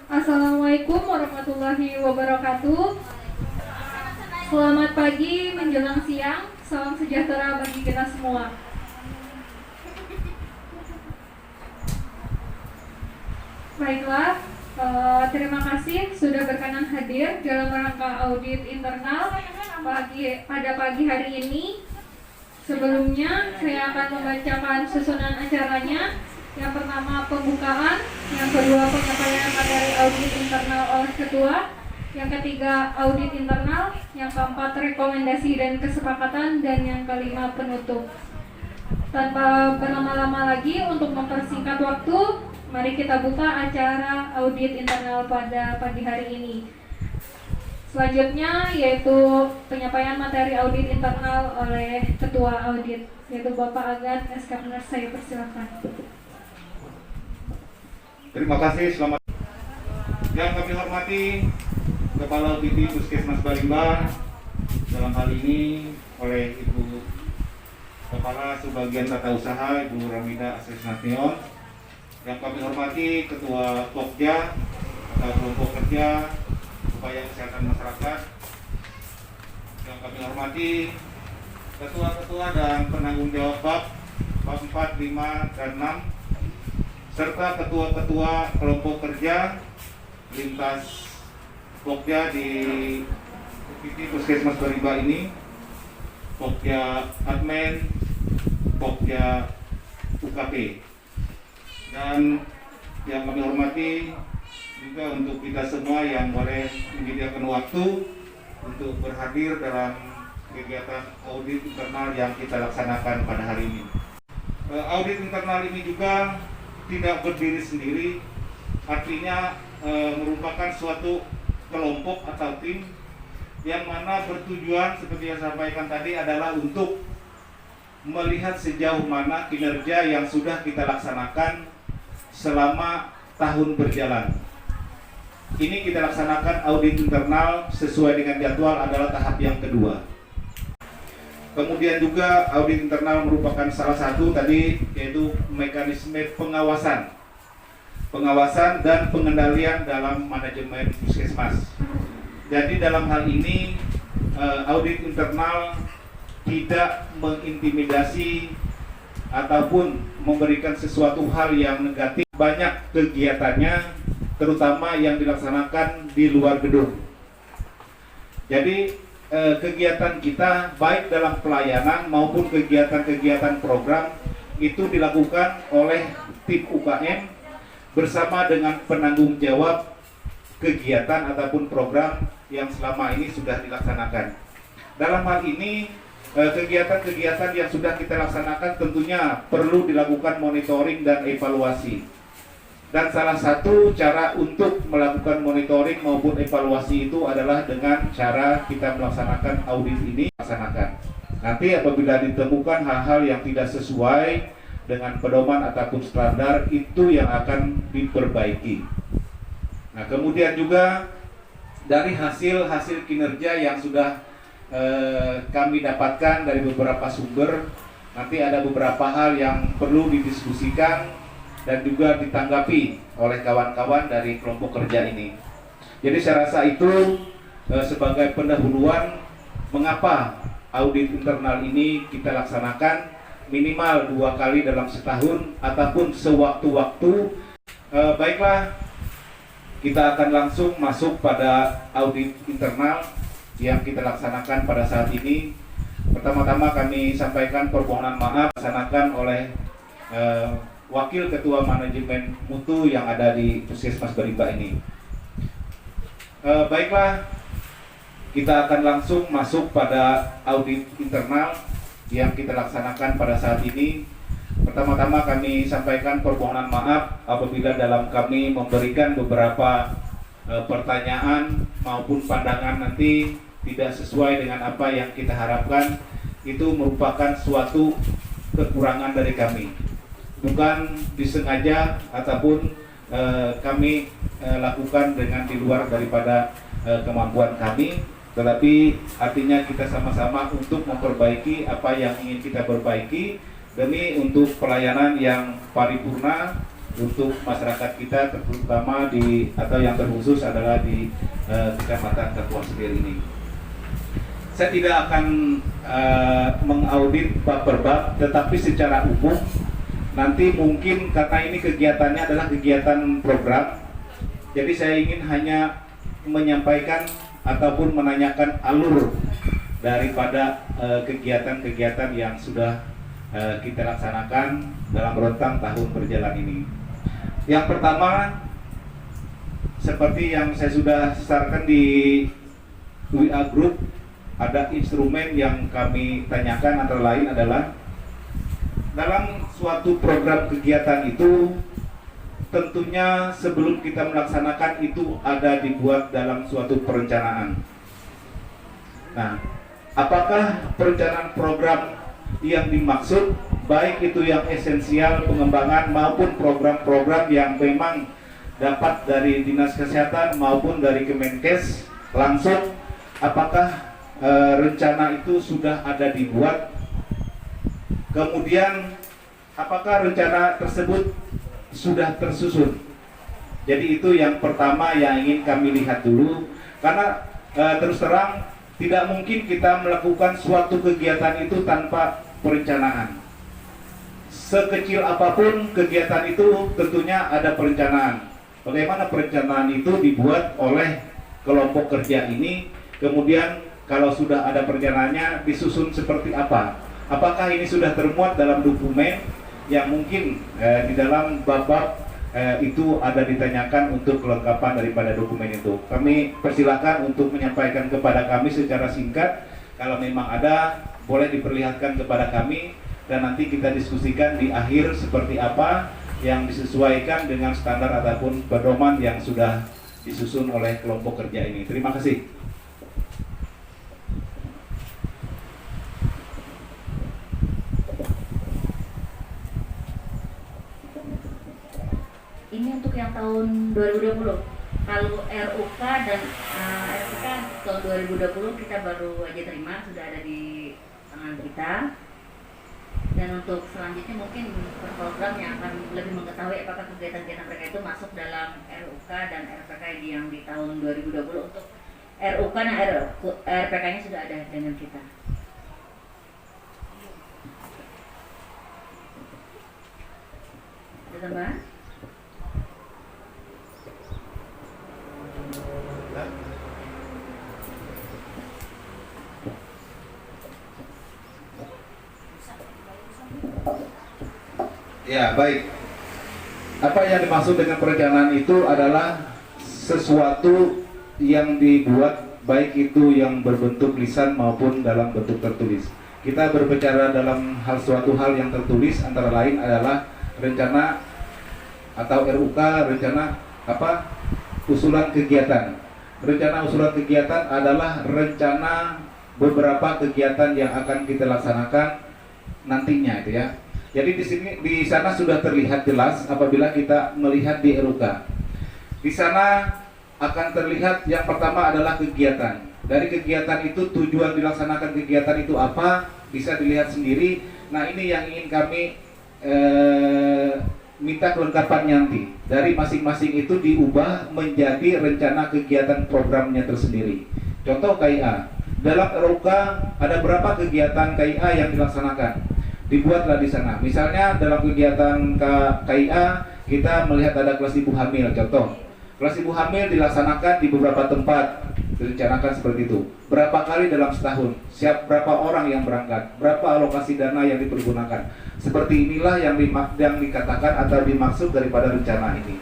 Assalamualaikum warahmatullahi wabarakatuh. Selamat pagi menjelang siang. Salam sejahtera bagi kita semua. Baiklah, terima kasih sudah berkenan hadir dalam rangka audit internal pada pagi hari ini. Sebelumnya, saya akan membacakan susunan acaranya. Yang pertama pembukaan, yang kedua penyampaian materi audit internal oleh ketua, yang ketiga audit internal, yang keempat rekomendasi dan kesepakatan, dan yang kelima penutup. Tanpa berlama-lama lagi, untuk mempersingkat waktu, mari kita buka acara audit internal pada pagi hari ini. Selanjutnya yaitu penyampaian materi audit internal oleh ketua audit, yaitu Bapak Agat SK. Saya persilakan. Terima kasih, selamat. Yang kami hormati Kepala Divisi Puskesmas Barimba, dalam hal ini oleh Ibu Kepala Subbagian Tata Usaha Ibu Ramida Asesnation. Yang kami hormati Ketua Pokja atau Kelompok Kerja Upaya Kesehatan Masyarakat. Yang kami hormati Ketua-ketua dan penanggung jawab bab 4, 5, dan 6, serta ketua-ketua kelompok kerja lintas Pokja di Divisi Puskesmas Barimba ini, Pokja Admin, Pokja UKP, dan yang kami hormati juga untuk kita semua yang boleh menyediakan waktu untuk berhadir dalam kegiatan audit internal yang kita laksanakan pada hari ini. Audit internal ini juga tidak berdiri sendiri, artinya merupakan suatu kelompok atau tim yang mana bertujuan seperti yang saya sampaikan tadi adalah untuk melihat sejauh mana kinerja yang sudah kita laksanakan selama tahun berjalan. Ini kita laksanakan audit internal sesuai dengan jadwal adalah tahap yang kedua. Kemudian juga audit internal merupakan salah satu tadi yaitu mekanisme pengawasan dan pengendalian dalam manajemen puskesmas. Jadi dalam hal ini audit internal tidak mengintimidasi ataupun memberikan sesuatu hal yang negatif. Banyak kegiatannya terutama yang dilaksanakan di luar gedung. Jadi kegiatan kita baik dalam pelayanan maupun kegiatan-kegiatan program itu dilakukan oleh tim UKM bersama dengan penanggung jawab kegiatan ataupun program yang selama ini sudah dilaksanakan. Dalam hal ini kegiatan-kegiatan yang sudah kita laksanakan tentunya perlu dilakukan monitoring dan evaluasi. Dan salah satu cara untuk melakukan monitoring maupun evaluasi itu adalah dengan cara kita melaksanakan audit ini. Nanti apabila ditemukan hal-hal yang tidak sesuai dengan pedoman ataupun standar, itu yang akan diperbaiki. Nah, kemudian juga dari hasil kinerja yang sudah kami dapatkan dari beberapa sumber, nanti ada beberapa hal yang perlu didiskusikan dan juga ditanggapi oleh kawan-kawan dari kelompok kerja ini. Jadi saya rasa itu sebagai pendahuluan mengapa audit internal ini kita laksanakan minimal 2 kali dalam setahun ataupun sewaktu-waktu. Baiklah, kita akan langsung masuk pada audit internal yang kita laksanakan pada saat ini. Pertama-tama kami sampaikan permohonan maaf dilaksanakan oleh Wakil Ketua Manajemen Mutu yang ada di Puskesmas Barimba ini. Baiklah, kita akan langsung masuk pada audit internal yang kita laksanakan pada saat ini. Pertama-tama kami sampaikan permohonan maaf apabila dalam kami memberikan beberapa pertanyaan maupun pandangan nanti tidak sesuai dengan apa yang kita harapkan. Itu merupakan suatu kekurangan dari kami, bukan disengaja ataupun kami lakukan dengan di luar daripada kemampuan kami, tetapi artinya kita sama-sama untuk memperbaiki apa yang ingin kita perbaiki demi untuk pelayanan yang paripurna untuk masyarakat kita, terutama di atau yang terkhusus adalah di Kecamatan Kapuas Selir ini. Saya tidak akan mengaudit bab per bab, tetapi secara umum nanti mungkin karena ini kegiatannya adalah kegiatan program, jadi saya ingin hanya menyampaikan ataupun menanyakan alur daripada kegiatan-kegiatan yang sudah kita laksanakan dalam rentang tahun berjalan ini. Yang pertama, seperti yang saya sudah sarankan di WA Group, ada instrumen yang kami tanyakan antara lain adalah dalam suatu program kegiatan itu tentunya sebelum kita melaksanakan itu ada dibuat dalam suatu perencanaan. Nah, apakah perencanaan program yang dimaksud baik itu yang esensial pengembangan maupun program-program yang memang dapat dari Dinas Kesehatan maupun dari Kemenkes langsung, apakah rencana itu sudah ada dibuat, kemudian apakah rencana tersebut sudah tersusun. Jadi itu yang pertama yang ingin kami lihat dulu, karena terus terang tidak mungkin kita melakukan suatu kegiatan itu tanpa perencanaan. Sekecil apapun kegiatan itu tentunya ada perencanaan. Bagaimana perencanaan itu dibuat oleh kelompok kerja ini, kemudian kalau sudah ada perencanaannya disusun seperti apa? Apakah ini sudah termuat dalam dokumen yang mungkin di dalam bab-bab itu ada ditanyakan untuk kelengkapan daripada dokumen itu. Kami persilakan untuk menyampaikan kepada kami secara singkat. Kalau memang ada, boleh diperlihatkan kepada kami dan nanti kita diskusikan di akhir seperti apa yang disesuaikan dengan standar ataupun pedoman yang sudah disusun oleh kelompok kerja ini. Terima kasih. Ini untuk yang tahun 2020. Kalau RUK dan RPK tahun 2020 kita baru aja terima, sudah ada di tangan kita. Dan untuk selanjutnya mungkin per program yang akan lebih mengetahui apakah kegiatan-kegiatan mereka itu masuk dalam RUK dan RPK yang di tahun 2020. Untuk RUK dan RPK-nya sudah ada dengan kita. Ada tambahan? Ya, baik. Apa yang dimaksud dengan perencanaan itu adalah sesuatu yang dibuat, baik itu yang berbentuk lisan maupun dalam bentuk tertulis. Kita berbicara dalam suatu hal yang tertulis, antara lain adalah rencana atau RUK, rencana usulan kegiatan. Rencana usulan kegiatan adalah rencana beberapa kegiatan yang akan kita laksanakan nantinya, itu ya. Jadi di sana sudah terlihat jelas apabila kita melihat di RUK. Di sana akan terlihat yang pertama adalah kegiatan. Dari kegiatan itu tujuan dilaksanakan kegiatan itu apa bisa dilihat sendiri. Nah, ini yang ingin kami minta kelengkapannya nanti. Dari masing-masing itu diubah menjadi rencana kegiatan programnya tersendiri. Contoh KIA. Dalam RUK ada berapa kegiatan KIA yang dilaksanakan? Dibuatlah di sana. Misalnya dalam kegiatan KIA kita melihat ada kelas ibu hamil. Contoh, kelas ibu hamil dilaksanakan di beberapa tempat, direncanakan seperti itu. Berapa kali dalam setahun? Berapa orang yang berangkat? Berapa alokasi dana yang dipergunakan? Seperti inilah yang dikatakan atau dimaksud daripada rencana ini.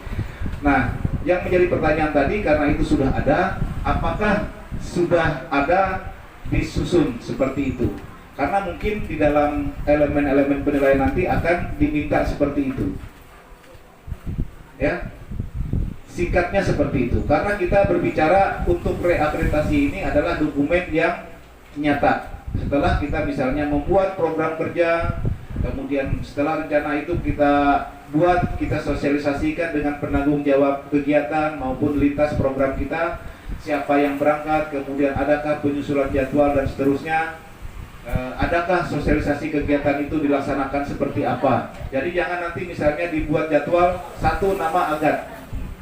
Nah, yang menjadi pertanyaan tadi, karena itu sudah ada, apakah sudah ada disusun seperti itu? Karena mungkin di dalam elemen-elemen penilaian nanti akan diminta seperti itu. Ya, singkatnya seperti itu. Karena kita berbicara untuk reakreditasi ini adalah dokumen yang nyata. Setelah kita misalnya membuat program kerja, kemudian setelah rencana itu kita buat, kita sosialisasikan dengan penanggung jawab kegiatan maupun lintas program kita, siapa yang berangkat, kemudian adakah penyusulan jadwal dan seterusnya. adakah sosialisasi kegiatan itu dilaksanakan seperti apa. Jadi jangan nanti misalnya dibuat jadwal satu nama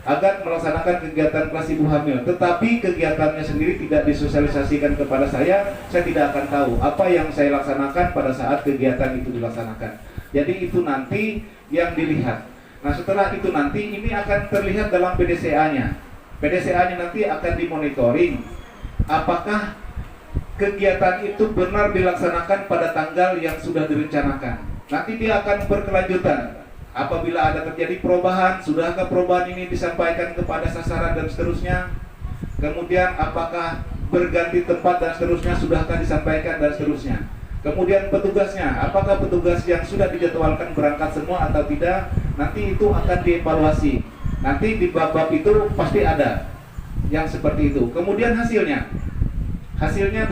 Agat melaksanakan kegiatan kelas ibu hamil, tetapi kegiatannya sendiri tidak disosialisasikan kepada saya tidak akan tahu apa yang saya laksanakan pada saat kegiatan itu dilaksanakan. Jadi itu nanti yang dilihat. Nah setelah itu nanti ini akan terlihat dalam PDCA-nya. PDCA-nya nanti akan dimonitoring apakah kegiatan itu benar dilaksanakan pada tanggal yang sudah direncanakan. Nanti dia akan berkelanjutan. Apabila ada terjadi perubahan, sudahkah perubahan ini disampaikan kepada sasaran dan seterusnya? Kemudian apakah berganti tempat dan seterusnya, sudahkah disampaikan dan seterusnya? Kemudian petugasnya, apakah petugas yang sudah dijadwalkan berangkat semua atau tidak? Nanti itu akan dievaluasi. Nanti di bab-bab itu pasti ada yang seperti itu. Kemudian hasilnya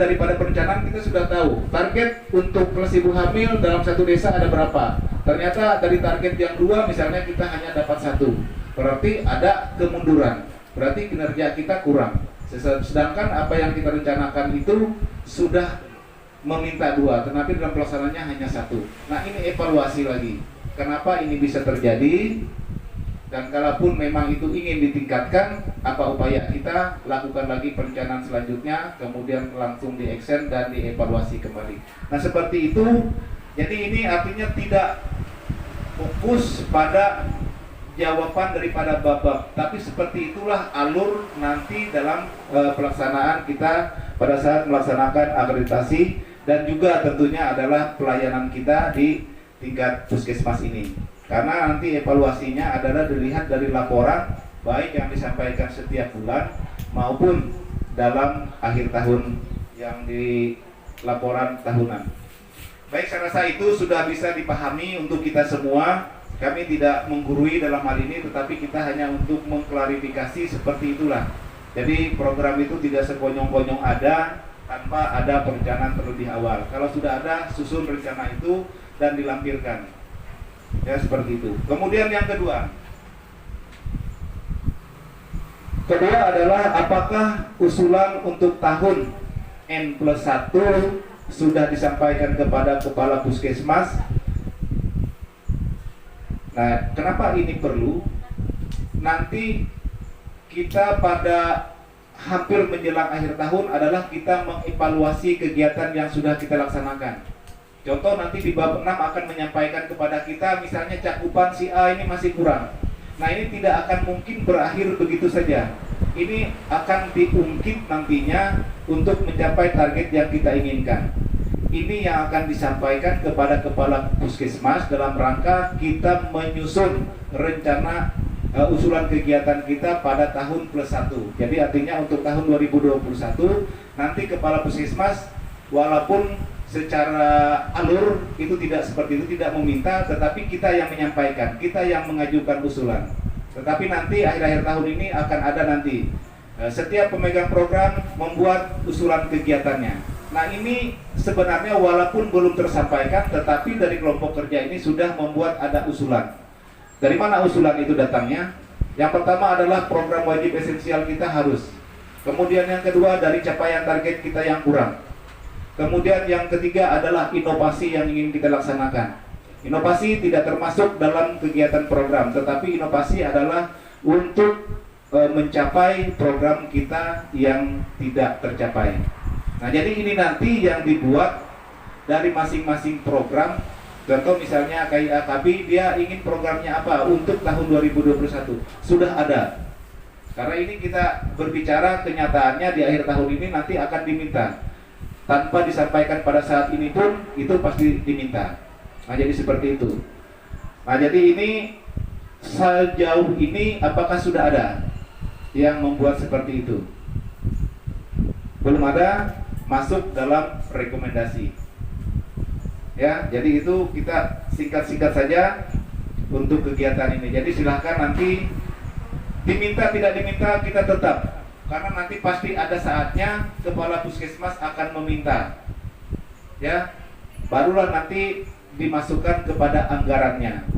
daripada perencanaan kita sudah tahu target untuk kelas ibu hamil dalam satu desa ada berapa. Ternyata dari target yang 2 misalnya kita hanya dapat 1, berarti ada kemunduran, berarti kinerja kita kurang. Sedangkan apa yang kita rencanakan itu sudah meminta 2, tetapi dalam pelaksanaannya hanya 1. Nah ini evaluasi lagi, kenapa ini bisa terjadi. Dan kalaupun memang itu ingin ditingkatkan, apa upaya kita lakukan lagi perencanaan selanjutnya, kemudian langsung di-action dan dievaluasi kembali. Nah seperti itu. Jadi ini artinya tidak fokus pada jawaban daripada bab-bab, tapi seperti itulah alur nanti dalam pelaksanaan kita pada saat melaksanakan akreditasi, dan juga tentunya adalah pelayanan kita di tingkat puskesmas ini. Karena nanti evaluasinya adalah dilihat dari laporan baik yang disampaikan setiap bulan maupun dalam akhir tahun yang di laporan tahunan. Baik, saya rasa itu sudah bisa dipahami untuk kita semua. Kami tidak menggurui dalam hal ini, tetapi kita hanya untuk mengklarifikasi seperti itulah. Jadi program itu tidak sekonyong-konyong ada tanpa ada perencanaan terlebih awal. Kalau sudah ada, susun rencana itu dan dilampirkan. Ya seperti itu. Kemudian yang kedua adalah apakah usulan untuk tahun N+1 sudah disampaikan kepada kepala puskesmas. Nah, kenapa ini perlu? Nanti kita pada hampir menjelang akhir tahun adalah kita mengevaluasi kegiatan yang sudah kita laksanakan. Contoh nanti di bab 6 akan menyampaikan kepada kita misalnya cakupan si A ini masih kurang. Nah ini tidak akan mungkin berakhir begitu saja. Ini akan diungkit nantinya untuk mencapai target yang kita inginkan. Ini yang akan disampaikan kepada kepala puskesmas dalam rangka kita menyusun rencana usulan kegiatan kita pada tahun +1. Jadi artinya untuk tahun 2021 nanti kepala puskesmas walaupun secara alur itu tidak seperti itu, tidak meminta, tetapi kita yang menyampaikan, kita yang mengajukan usulan. Tetapi nanti akhir-akhir tahun ini akan ada nanti setiap pemegang program membuat usulan kegiatannya. Nah ini sebenarnya walaupun belum tersampaikan, tetapi dari kelompok kerja ini sudah membuat ada usulan. Dari mana usulan itu datangnya? Yang pertama adalah program wajib esensial kita harus. Kemudian yang kedua dari capaian target kita yang kurang. Kemudian yang ketiga adalah inovasi yang ingin kita laksanakan. Inovasi tidak termasuk dalam kegiatan program, tetapi inovasi adalah untuk mencapai program kita yang tidak tercapai. Nah, jadi ini nanti yang dibuat dari masing-masing program. Contoh misalnya KIAKB, dia ingin programnya apa untuk tahun 2021. Sudah ada. Karena ini kita berbicara kenyataannya di akhir tahun ini nanti akan diminta. Tanpa disampaikan pada saat ini pun itu pasti diminta. Nah jadi seperti itu. Nah jadi ini sejauh ini apakah sudah ada yang membuat seperti itu? Belum ada, masuk dalam rekomendasi. Ya, jadi itu kita singkat-singkat saja untuk kegiatan ini. Jadi silahkan nanti diminta tidak diminta kita tetap. Karena nanti pasti ada saatnya kepala puskesmas akan meminta. Ya, barulah nanti dimasukkan kepada anggarannya.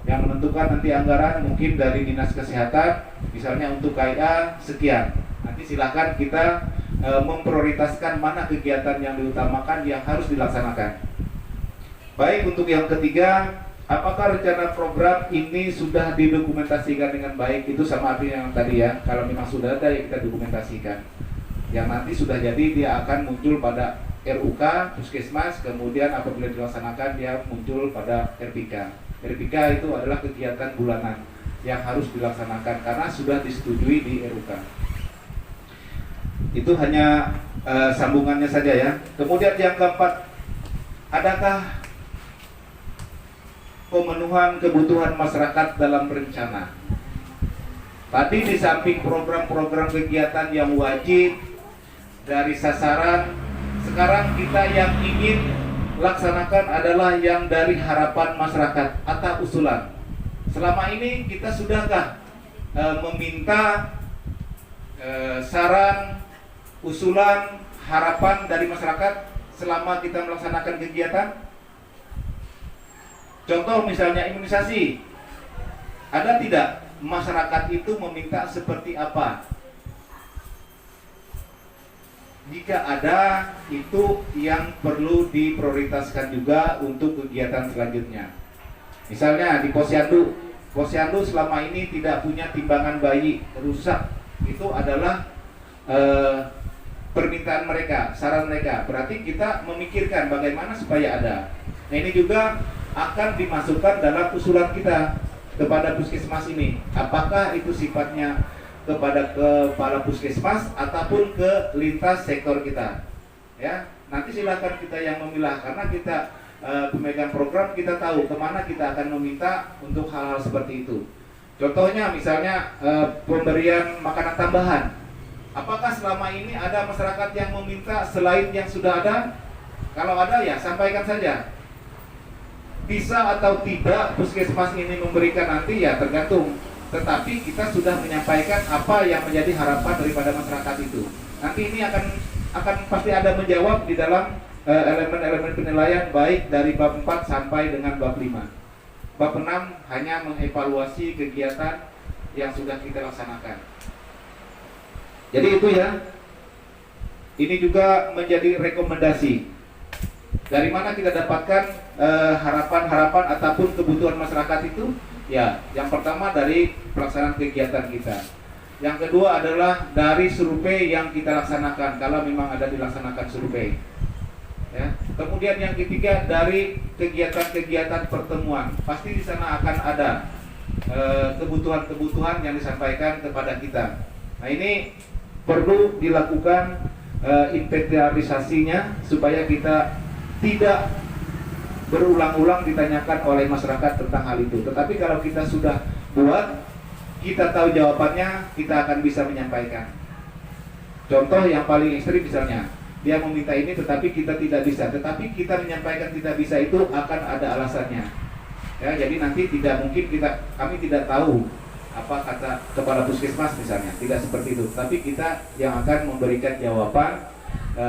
Yang menentukan nanti anggaran mungkin dari Dinas Kesehatan, misalnya untuk KIA sekian. Nanti silakan kita memprioritaskan mana kegiatan yang diutamakan yang harus dilaksanakan. Baik, untuk yang ketiga, apakah rencana program ini sudah didokumentasikan dengan baik? Itu sama artinya yang tadi ya, kalau memang sudah ada ya kita dokumentasikan. Yang nanti sudah jadi dia akan muncul pada RUK, Puskesmas, kemudian apabila dilaksanakan dia muncul pada RPK. RPK itu adalah kegiatan bulanan yang harus dilaksanakan karena sudah disetujui di RUK. Itu hanya sambungannya saja ya. Kemudian yang keempat, adakah pemenuhan kebutuhan masyarakat dalam rencana? Tadi di samping program-program kegiatan yang wajib dari sasaran, sekarang kita yang ingin laksanakan adalah yang dari harapan masyarakat atau usulan. Selama ini kita sudahkah meminta saran, usulan, harapan dari masyarakat selama kita melaksanakan kegiatan? Contoh misalnya imunisasi, ada tidak masyarakat itu meminta seperti apa? Jika ada, itu yang perlu diprioritaskan juga untuk kegiatan selanjutnya. Misalnya di Posyandu, Posyandu selama ini tidak punya timbangan bayi rusak, itu adalah permintaan mereka, saran mereka. Berarti kita memikirkan bagaimana supaya ada. Nah ini juga akan dimasukkan dalam usulan kita kepada puskesmas ini. Apakah itu sifatnya kepada kepala puskesmas ataupun ke lintas sektor kita, ya nanti silakan kita yang memilah karena kita pemegang program, kita tahu kemana kita akan meminta untuk hal-hal seperti itu. Contohnya misalnya pemberian makanan tambahan. Apakah selama ini ada masyarakat yang meminta selain yang sudah ada? Kalau ada ya sampaikan saja. Bisa atau tidak puskesmas ini memberikan nanti ya tergantung. Tetapi kita sudah menyampaikan apa yang menjadi harapan daripada masyarakat itu. Nanti ini akan pasti ada menjawab di dalam elemen-elemen penilaian baik dari bab 4 sampai dengan bab 5. Bab 6 hanya mengevaluasi kegiatan yang sudah kita laksanakan. Jadi itu ya. Ini juga menjadi rekomendasi. Dari mana kita dapatkan harapan-harapan ataupun kebutuhan masyarakat itu? Ya, yang pertama dari pelaksanaan kegiatan kita. Yang kedua adalah dari survei yang kita laksanakan, kalau memang ada dilaksanakan survei. Ya. Kemudian yang ketiga dari kegiatan-kegiatan pertemuan. Pasti di sana akan ada kebutuhan-kebutuhan yang disampaikan kepada kita. Nah ini perlu dilakukan inventarisasinya supaya kita tidak berulang-ulang ditanyakan oleh masyarakat tentang hal itu. Tetapi kalau kita sudah buat, kita tahu jawabannya, kita akan bisa menyampaikan. Contoh yang paling ekstrim misalnya, dia meminta ini tetapi kita tidak bisa. Tetapi kita menyampaikan tidak bisa itu akan ada alasannya. Ya, jadi nanti tidak mungkin kami tidak tahu apa kata kepala puskesmas misalnya, tidak seperti itu. Tapi kita yang akan memberikan jawaban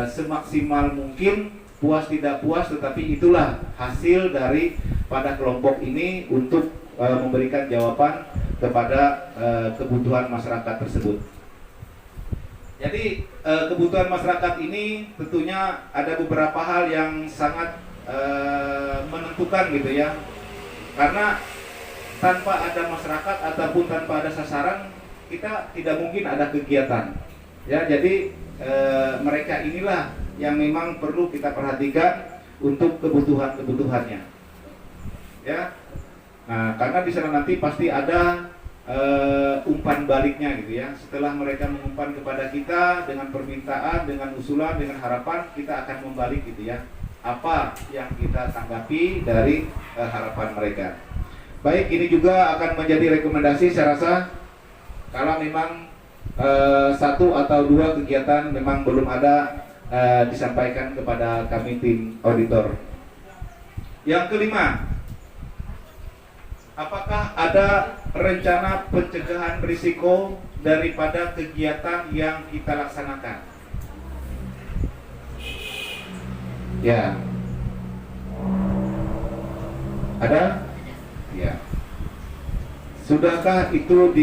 semaksimal mungkin. Puas tidak puas, tetapi itulah hasil dari pada kelompok ini untuk memberikan jawaban kepada kebutuhan masyarakat tersebut. Jadi kebutuhan masyarakat ini tentunya ada beberapa hal yang sangat menentukan gitu ya. Karena tanpa ada masyarakat ataupun tanpa ada sasaran, kita tidak mungkin ada kegiatan. Ya, jadi mereka inilah yang memang perlu kita perhatikan untuk kebutuhannya. Ya, nah karena di sana nanti pasti ada umpan baliknya gitu ya. Setelah mereka mengumpan kepada kita dengan permintaan, dengan usulan, dengan harapan, kita akan membalik gitu ya. Apa yang kita tanggapi dari harapan mereka. Baik, ini juga akan menjadi rekomendasi saya rasa kalau memang 1 atau 2 kegiatan memang belum ada disampaikan kepada kami tim auditor. Yang kelima, apakah ada rencana pencegahan risiko daripada kegiatan yang kita laksanakan? Ya. Ada? Ya. Sudahkah itu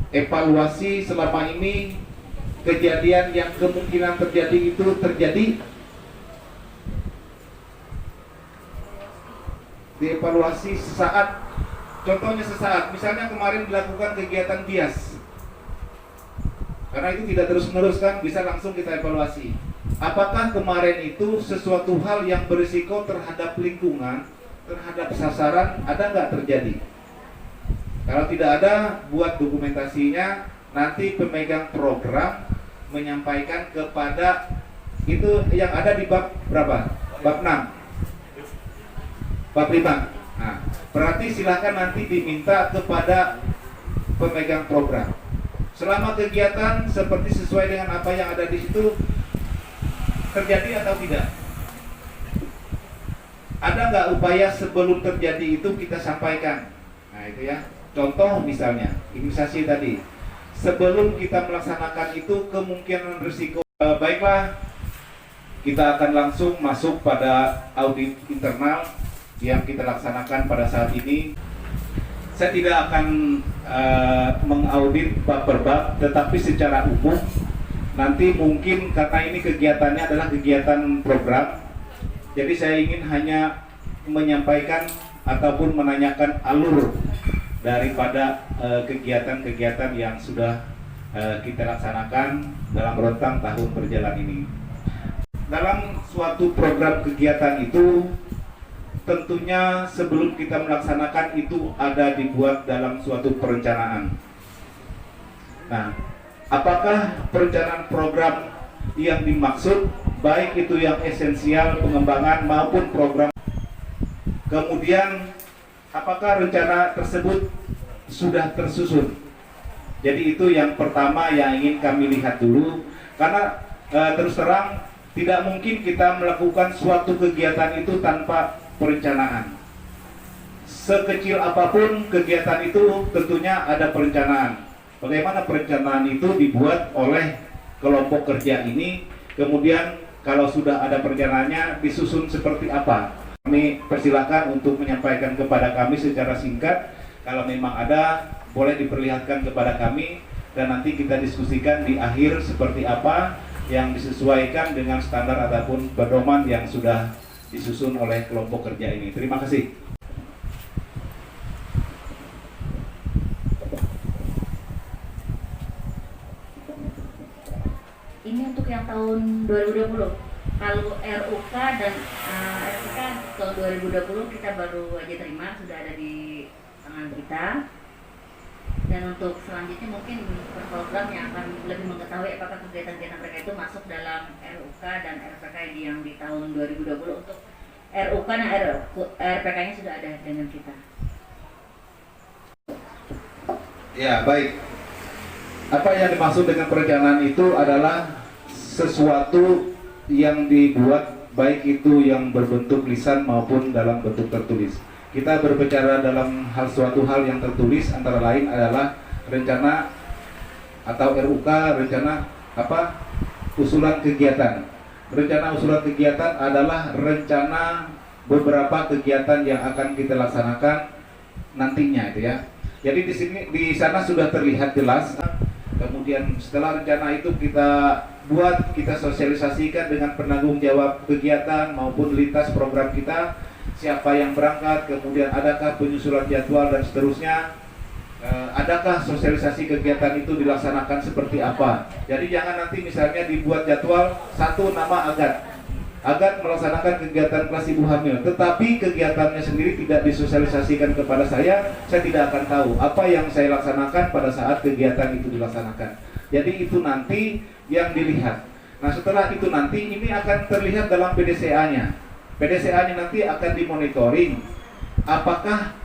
dievaluasi selama ini kejadian yang kemungkinan terjadi itu terjadi, dievaluasi sesaat. Contohnya sesaat, misalnya kemarin dilakukan kegiatan bias, karena itu tidak terus-menerus kan, bisa langsung kita evaluasi. Apakah kemarin itu sesuatu hal yang berisiko terhadap lingkungan, terhadap sasaran, ada nggak terjadi? Kalau tidak ada, buat dokumentasinya, nanti pemegang program menyampaikan kepada, itu yang ada di bab berapa? Bab 6, bab 5. Nah, berarti silakan nanti diminta kepada pemegang program. Selama kegiatan seperti sesuai dengan apa yang ada di situ, terjadi atau tidak? Ada nggak upaya sebelum terjadi itu kita sampaikan? Nah itu ya. Contoh misalnya imunisasi tadi. Sebelum kita melaksanakan itu kemungkinan risiko. Baiklah, kita akan langsung masuk pada audit internal yang kita laksanakan pada saat ini. Saya tidak akan mengaudit bab per bab, tetapi secara umum nanti mungkin karena ini kegiatannya adalah kegiatan program, jadi saya ingin hanya menyampaikan ataupun menanyakan alur daripada kegiatan-kegiatan yang sudah kita laksanakan dalam rentang tahun berjalan ini. Dalam suatu program kegiatan itu tentunya sebelum kita melaksanakan itu ada dibuat dalam suatu perencanaan. Nah, apakah perencanaan program yang dimaksud, baik itu yang esensial pengembangan maupun program, kemudian apakah rencana tersebut sudah tersusun? Jadi itu yang pertama yang ingin kami lihat dulu, karena terus terang tidak mungkin kita melakukan suatu kegiatan itu tanpa perencanaan. Sekecil apapun kegiatan itu tentunya ada perencanaan. Bagaimana perencanaan itu dibuat oleh kelompok kerja ini, kemudian kalau sudah ada perencanaannya disusun seperti apa. Kami persilakan untuk menyampaikan kepada kami secara singkat. Kalau memang ada, boleh diperlihatkan kepada kami dan nanti kita diskusikan di akhir seperti apa yang disesuaikan dengan standar ataupun pedoman yang sudah disusun oleh kelompok kerja ini. Terima kasih. Ini untuk yang tahun 2020. Kalau RUK dan RPK tahun 2020 kita baru aja terima, sudah ada di tangan kita. Dan untuk selanjutnya mungkin per program yang akan lebih mengetahui apakah kegiatan-kegiatan mereka itu masuk dalam RUK dan RPK yang di tahun 2020. Untuk RUK dan RPK-nya sudah ada dengan kita. Ya, baik. Apa yang dimaksud dengan perencanaan itu adalah sesuatu yang dibuat, baik itu yang berbentuk lisan maupun dalam bentuk tertulis. Kita berbicara dalam suatu hal yang tertulis, antara lain adalah rencana atau RUK, rencana usulan kegiatan. Rencana usulan kegiatan adalah rencana beberapa kegiatan yang akan kita laksanakan nantinya, itu ya. Jadi di sana sudah terlihat jelas. Kemudian setelah rencana itu kita buat, kita sosialisasikan dengan penanggung jawab kegiatan maupun lintas program kita, siapa yang berangkat, kemudian adakah penyusulan jadwal dan seterusnya, adakah sosialisasi kegiatan itu dilaksanakan seperti apa. Jadi jangan nanti misalnya dibuat jadwal satu nama Agat melaksanakan kegiatan kelas ibu hamil, tetapi kegiatannya sendiri tidak disosialisasikan kepada saya tidak akan tahu apa yang saya laksanakan pada saat kegiatan itu dilaksanakan. Jadi itu nanti yang dilihat. Nah setelah itu nanti ini akan terlihat dalam PDCA-nya. PDCA-nya nanti akan dimonitoring apakah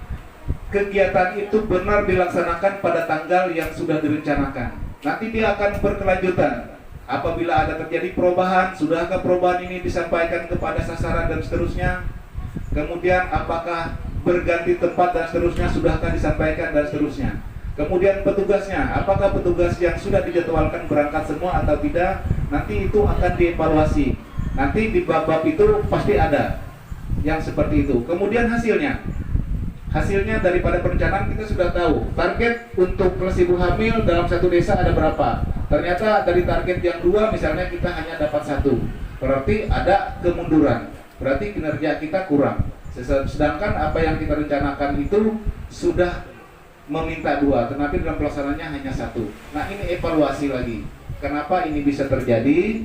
kegiatan itu benar dilaksanakan pada tanggal yang sudah direncanakan. Nanti dia akan berkelanjutan. Apabila ada terjadi perubahan, sudahkah perubahan ini disampaikan kepada sasaran dan seterusnya? Kemudian apakah berganti tempat dan seterusnya, sudahkah disampaikan dan seterusnya? Kemudian petugasnya, apakah petugas yang sudah dijadwalkan berangkat semua atau tidak? Nanti itu akan dievaluasi. Nanti di bab-bab itu pasti ada yang seperti itu. Kemudian hasilnya daripada perencanaan kita sudah tahu. Target untuk kelas ibu hamil dalam satu desa ada berapa? ternyata dari target yang 2 misalnya kita hanya dapat 1, berarti ada kemunduran, berarti kinerja kita kurang. Sedangkan apa yang kita rencanakan itu sudah meminta 2, tetapi dalam pelaksanaannya hanya 1. Nah, ini evaluasi lagi. Kenapa ini bisa terjadi?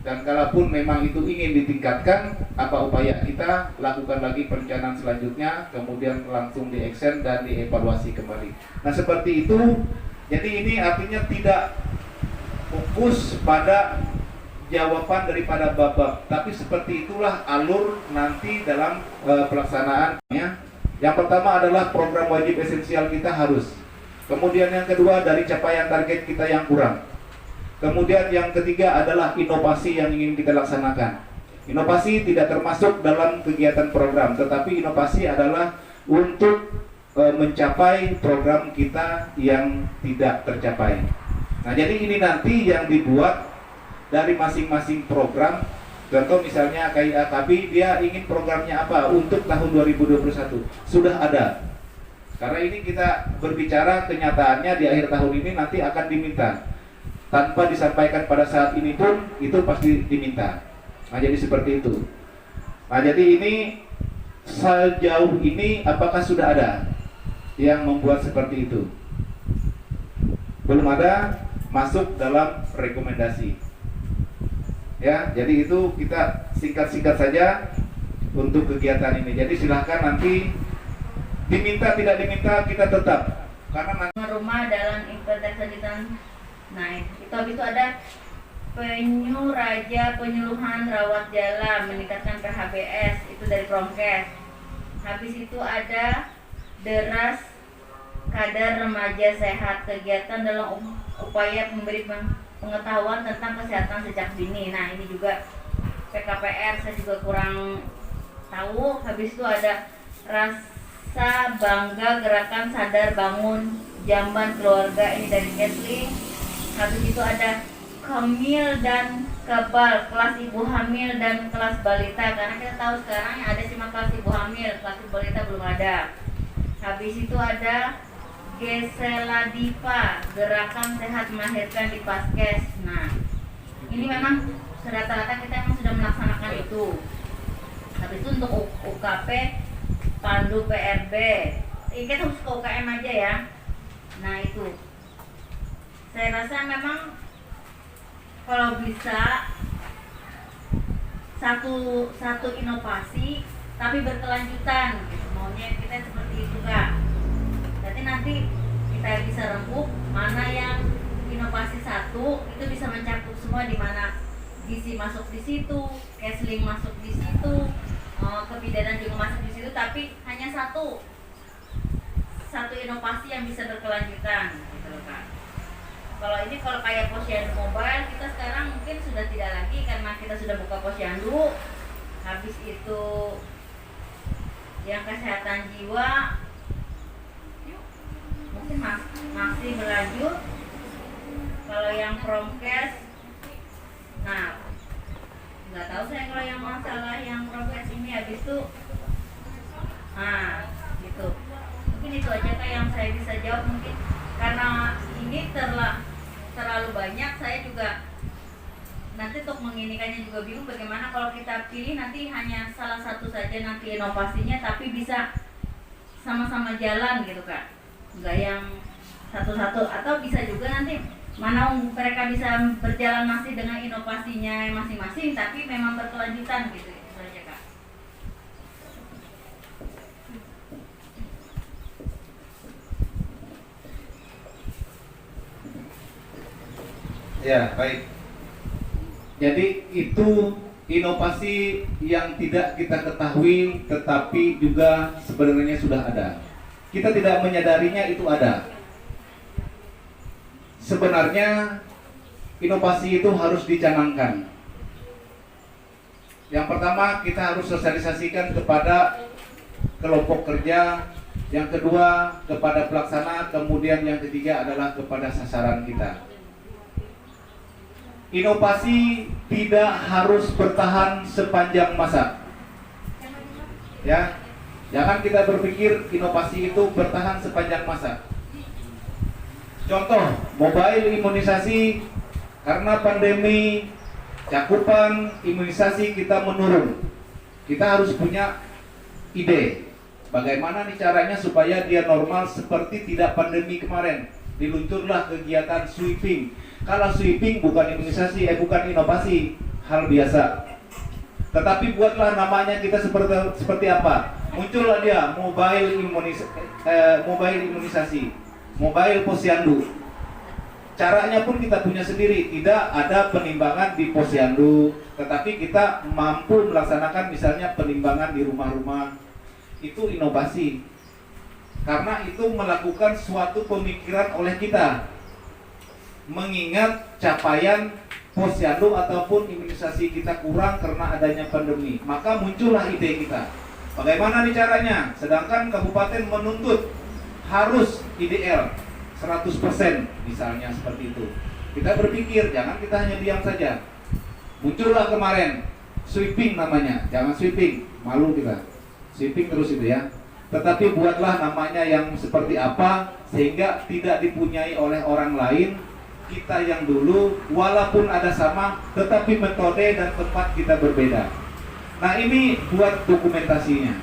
Dan kalaupun memang itu ingin ditingkatkan, apa upaya kita lakukan lagi perencanaan selanjutnya, kemudian langsung di-action dan dievaluasi kembali. Nah, seperti itu. Jadi ini artinya tidak fokus pada jawaban daripada bab-bab, tapi seperti itulah alur nanti dalam pelaksanaannya. Yang pertama adalah program wajib esensial kita harus. Kemudian yang kedua dari capaian target kita yang kurang. Kemudian yang ketiga adalah inovasi yang ingin kita laksanakan. Inovasi tidak termasuk dalam kegiatan program, tetapi inovasi adalah untuk mencapai program kita yang tidak tercapai. Nah, jadi ini nanti yang dibuat dari masing-masing program. Contoh misalnya KIAKB, dia ingin programnya apa untuk tahun 2021, sudah ada. Karena ini kita berbicara kenyataannya di akhir tahun ini nanti akan diminta. Tanpa disampaikan pada saat ini pun itu pasti diminta. Nah, jadi seperti itu. Nah, jadi ini sejauh ini apakah sudah ada yang membuat seperti itu? Belum ada, masuk dalam rekomendasi. Ya, jadi itu kita singkat-singkat saja untuk kegiatan ini. Jadi silahkan nanti diminta tidak diminta kita tetap, karena rumah dalam implementasi. Nah, itu habis itu ada penyuluhan rawat jalan, meningkatkan PHBS, itu dari Promkes. Habis itu ada deras kadar remaja sehat, kegiatan dalam upaya memberi pengetahuan tentang kesehatan sejak dini. Nah, ini juga PKPR, saya juga kurang tahu. Habis itu ada rasa bangga gerakan sadar bangun jamban keluarga, ini dari Ketling. Habis itu ada Kemil dan Kebal, kelas ibu hamil dan kelas balita, karena kita tahu sekarang yang ada cuma kelas ibu hamil, kelas ibu balita belum ada. Habis itu ada Geseladipa, gerakan sehat melahirkan di Paskes. Nah, ini memang rata-rata kita memang sudah melaksanakan itu. Habis itu untuk UKP, Pandu PRB, ini kita khusus ke UKM aja ya. Nah, itu saya rasa memang kalau bisa satu inovasi tapi berkelanjutan gitu. Maunya kita seperti itu, Kak. Jadi nanti kita bisa rembuk mana yang inovasi satu itu bisa mencakup semua, di mana gizi masuk di situ, Kesling masuk di situ, kebidanan juga masuk di situ, tapi hanya satu inovasi yang bisa berkelanjutan gitu loh, Kak. Kalau kayak posyandu mobile, kita sekarang mungkin sudah tidak lagi karena kita sudah buka posyandu. Habis itu yang kesehatan jiwa mungkin masih berlanjut. Kalau yang Promkes, nah nggak tahu saya kalau yang masalah yang Promkes ini habis itu, nah gitu. Mungkin itu aja Kak yang saya bisa jawab, mungkin karena ini terlalu banyak. Saya juga nanti untuk menginikannya juga bingung bagaimana kalau kita pilih nanti hanya salah satu saja nanti inovasinya, tapi bisa sama-sama jalan gitu Kak, enggak yang satu-satu, atau bisa juga nanti mana mereka bisa berjalan masih dengan inovasinya masing-masing tapi memang berkelanjutan gitu. Itu aja Kak. Ya, baik. Jadi itu inovasi yang tidak kita ketahui tetapi juga sebenarnya sudah ada. Kita tidak menyadarinya itu ada. Sebenarnya inovasi itu harus dicanangkan. Yang pertama kita harus sosialisasikan kepada kelompok kerja, yang kedua kepada pelaksana, kemudian yang ketiga adalah kepada sasaran kita. Inovasi tidak harus bertahan sepanjang masa. Ya, jangan kita berpikir inovasi itu bertahan sepanjang masa. Contoh, mobile imunisasi, karena pandemi cakupan imunisasi kita menurun. Kita harus punya ide bagaimana nih caranya supaya dia normal seperti tidak pandemi kemarin. Diluncurlah kegiatan sweeping. Kalau sweeping bukan imunisasi, bukan inovasi, hal biasa. Tetapi buatlah namanya kita seperti apa? Muncullah dia mobile imunisasi, mobile posyandu. Caranya pun kita punya sendiri, tidak ada penimbangan di posyandu, tetapi kita mampu melaksanakan misalnya penimbangan di rumah-rumah. Itu inovasi, karena itu melakukan suatu pemikiran oleh kita, mengingat capaian posyandu ataupun imunisasi kita kurang karena adanya pandemi. Maka muncullah ide kita, bagaimana nih caranya? Sedangkan kabupaten menuntut harus IDL 100% misalnya seperti itu. Kita berpikir, jangan kita hanya diam saja. Muncullah kemarin sweeping namanya, jangan sweeping, malu kita. Sweeping terus itu ya. Tetapi buatlah namanya yang seperti apa sehingga tidak dipunyai oleh orang lain. Kita yang dulu walaupun ada sama, tetapi metode dan tempat kita berbeda. Nah, ini buat dokumentasinya.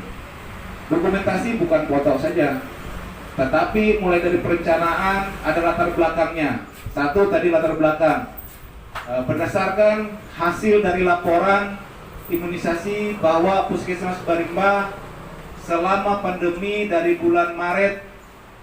Dokumentasi bukan foto saja, tetapi mulai dari perencanaan ada latar belakangnya. Satu tadi latar belakang, berdasarkan hasil dari laporan imunisasi bahwa Puskesmas Barimba selama pandemi dari bulan Maret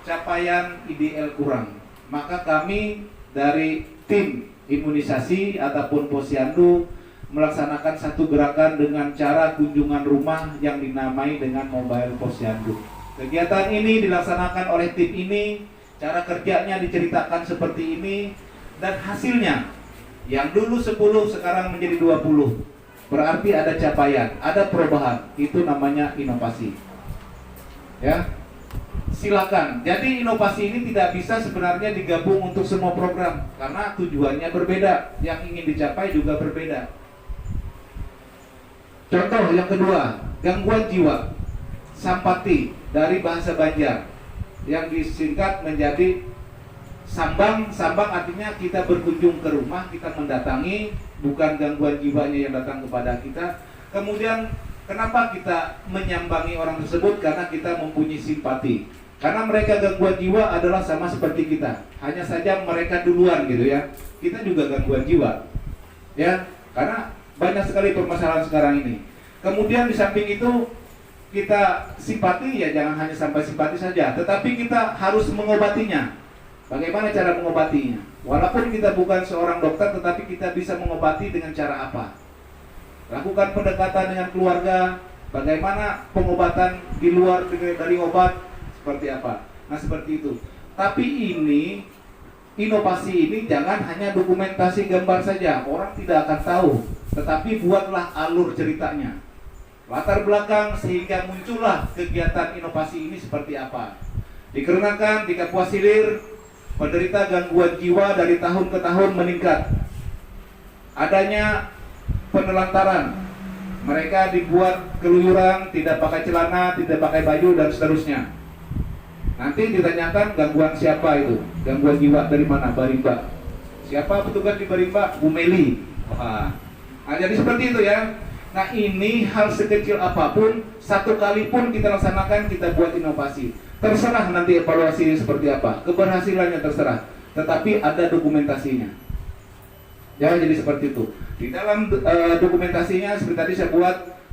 capaian IDL kurang. Maka kami dari tim imunisasi ataupun posyandu melaksanakan satu gerakan dengan cara kunjungan rumah yang dinamai dengan mobile posyandu. Kegiatan ini dilaksanakan oleh tim ini, cara kerjanya diceritakan seperti ini, dan hasilnya yang dulu 10 sekarang menjadi 20. Berarti ada capaian, ada perubahan. Itu namanya inovasi. Ya. Silakan. Jadi inovasi ini tidak bisa sebenarnya digabung untuk semua program karena tujuannya berbeda, yang ingin dicapai juga berbeda. Contoh yang kedua, gangguan jiwa, sampati dari bahasa Banjar yang disingkat menjadi sambang. Sambang artinya kita berkunjung ke rumah, kita mendatangi, bukan gangguan jiwanya yang datang kepada kita. Kemudian kenapa kita menyambangi orang tersebut? Karena kita mempunyai simpati. Karena mereka gangguan jiwa adalah sama seperti kita, hanya saja mereka duluan gitu ya. Kita juga gangguan jiwa, ya. Karena banyak sekali permasalahan sekarang ini. Kemudian di samping itu kita simpati, ya jangan hanya sampai simpati saja, tetapi kita harus mengobatinya. Bagaimana cara mengobatinya? Walaupun kita bukan seorang dokter, tetapi kita bisa mengobati dengan cara apa? Lakukan pendekatan dengan keluarga. Bagaimana pengobatan di luar dari obat? Seperti apa? Nah seperti itu. Tapi ini, inovasi ini jangan hanya dokumentasi gambar saja. Orang tidak akan tahu. Tetapi buatlah alur ceritanya, latar belakang, sehingga muncullah kegiatan inovasi ini seperti apa. Dikarenakan di Kapuas Hilir penderita gangguan jiwa dari tahun ke tahun meningkat. Adanya penelantaran, mereka dibuat keluyuran, tidak pakai celana, tidak pakai baju dan seterusnya. Nanti ditanyakan gangguan siapa itu? Gangguan jiwa dari mana? Barimba. Siapa petugas di Barimba? Bu Meli. Wah. Nah, jadi seperti itu ya. Nah ini hal sekecil apapun, satu kali pun kita laksanakan, kita buat inovasi. Terserah nanti evaluasinya seperti apa, keberhasilannya terserah. Tetapi ada dokumentasinya. Jangan jadi seperti itu. Di dalam dokumentasinya seperti tadi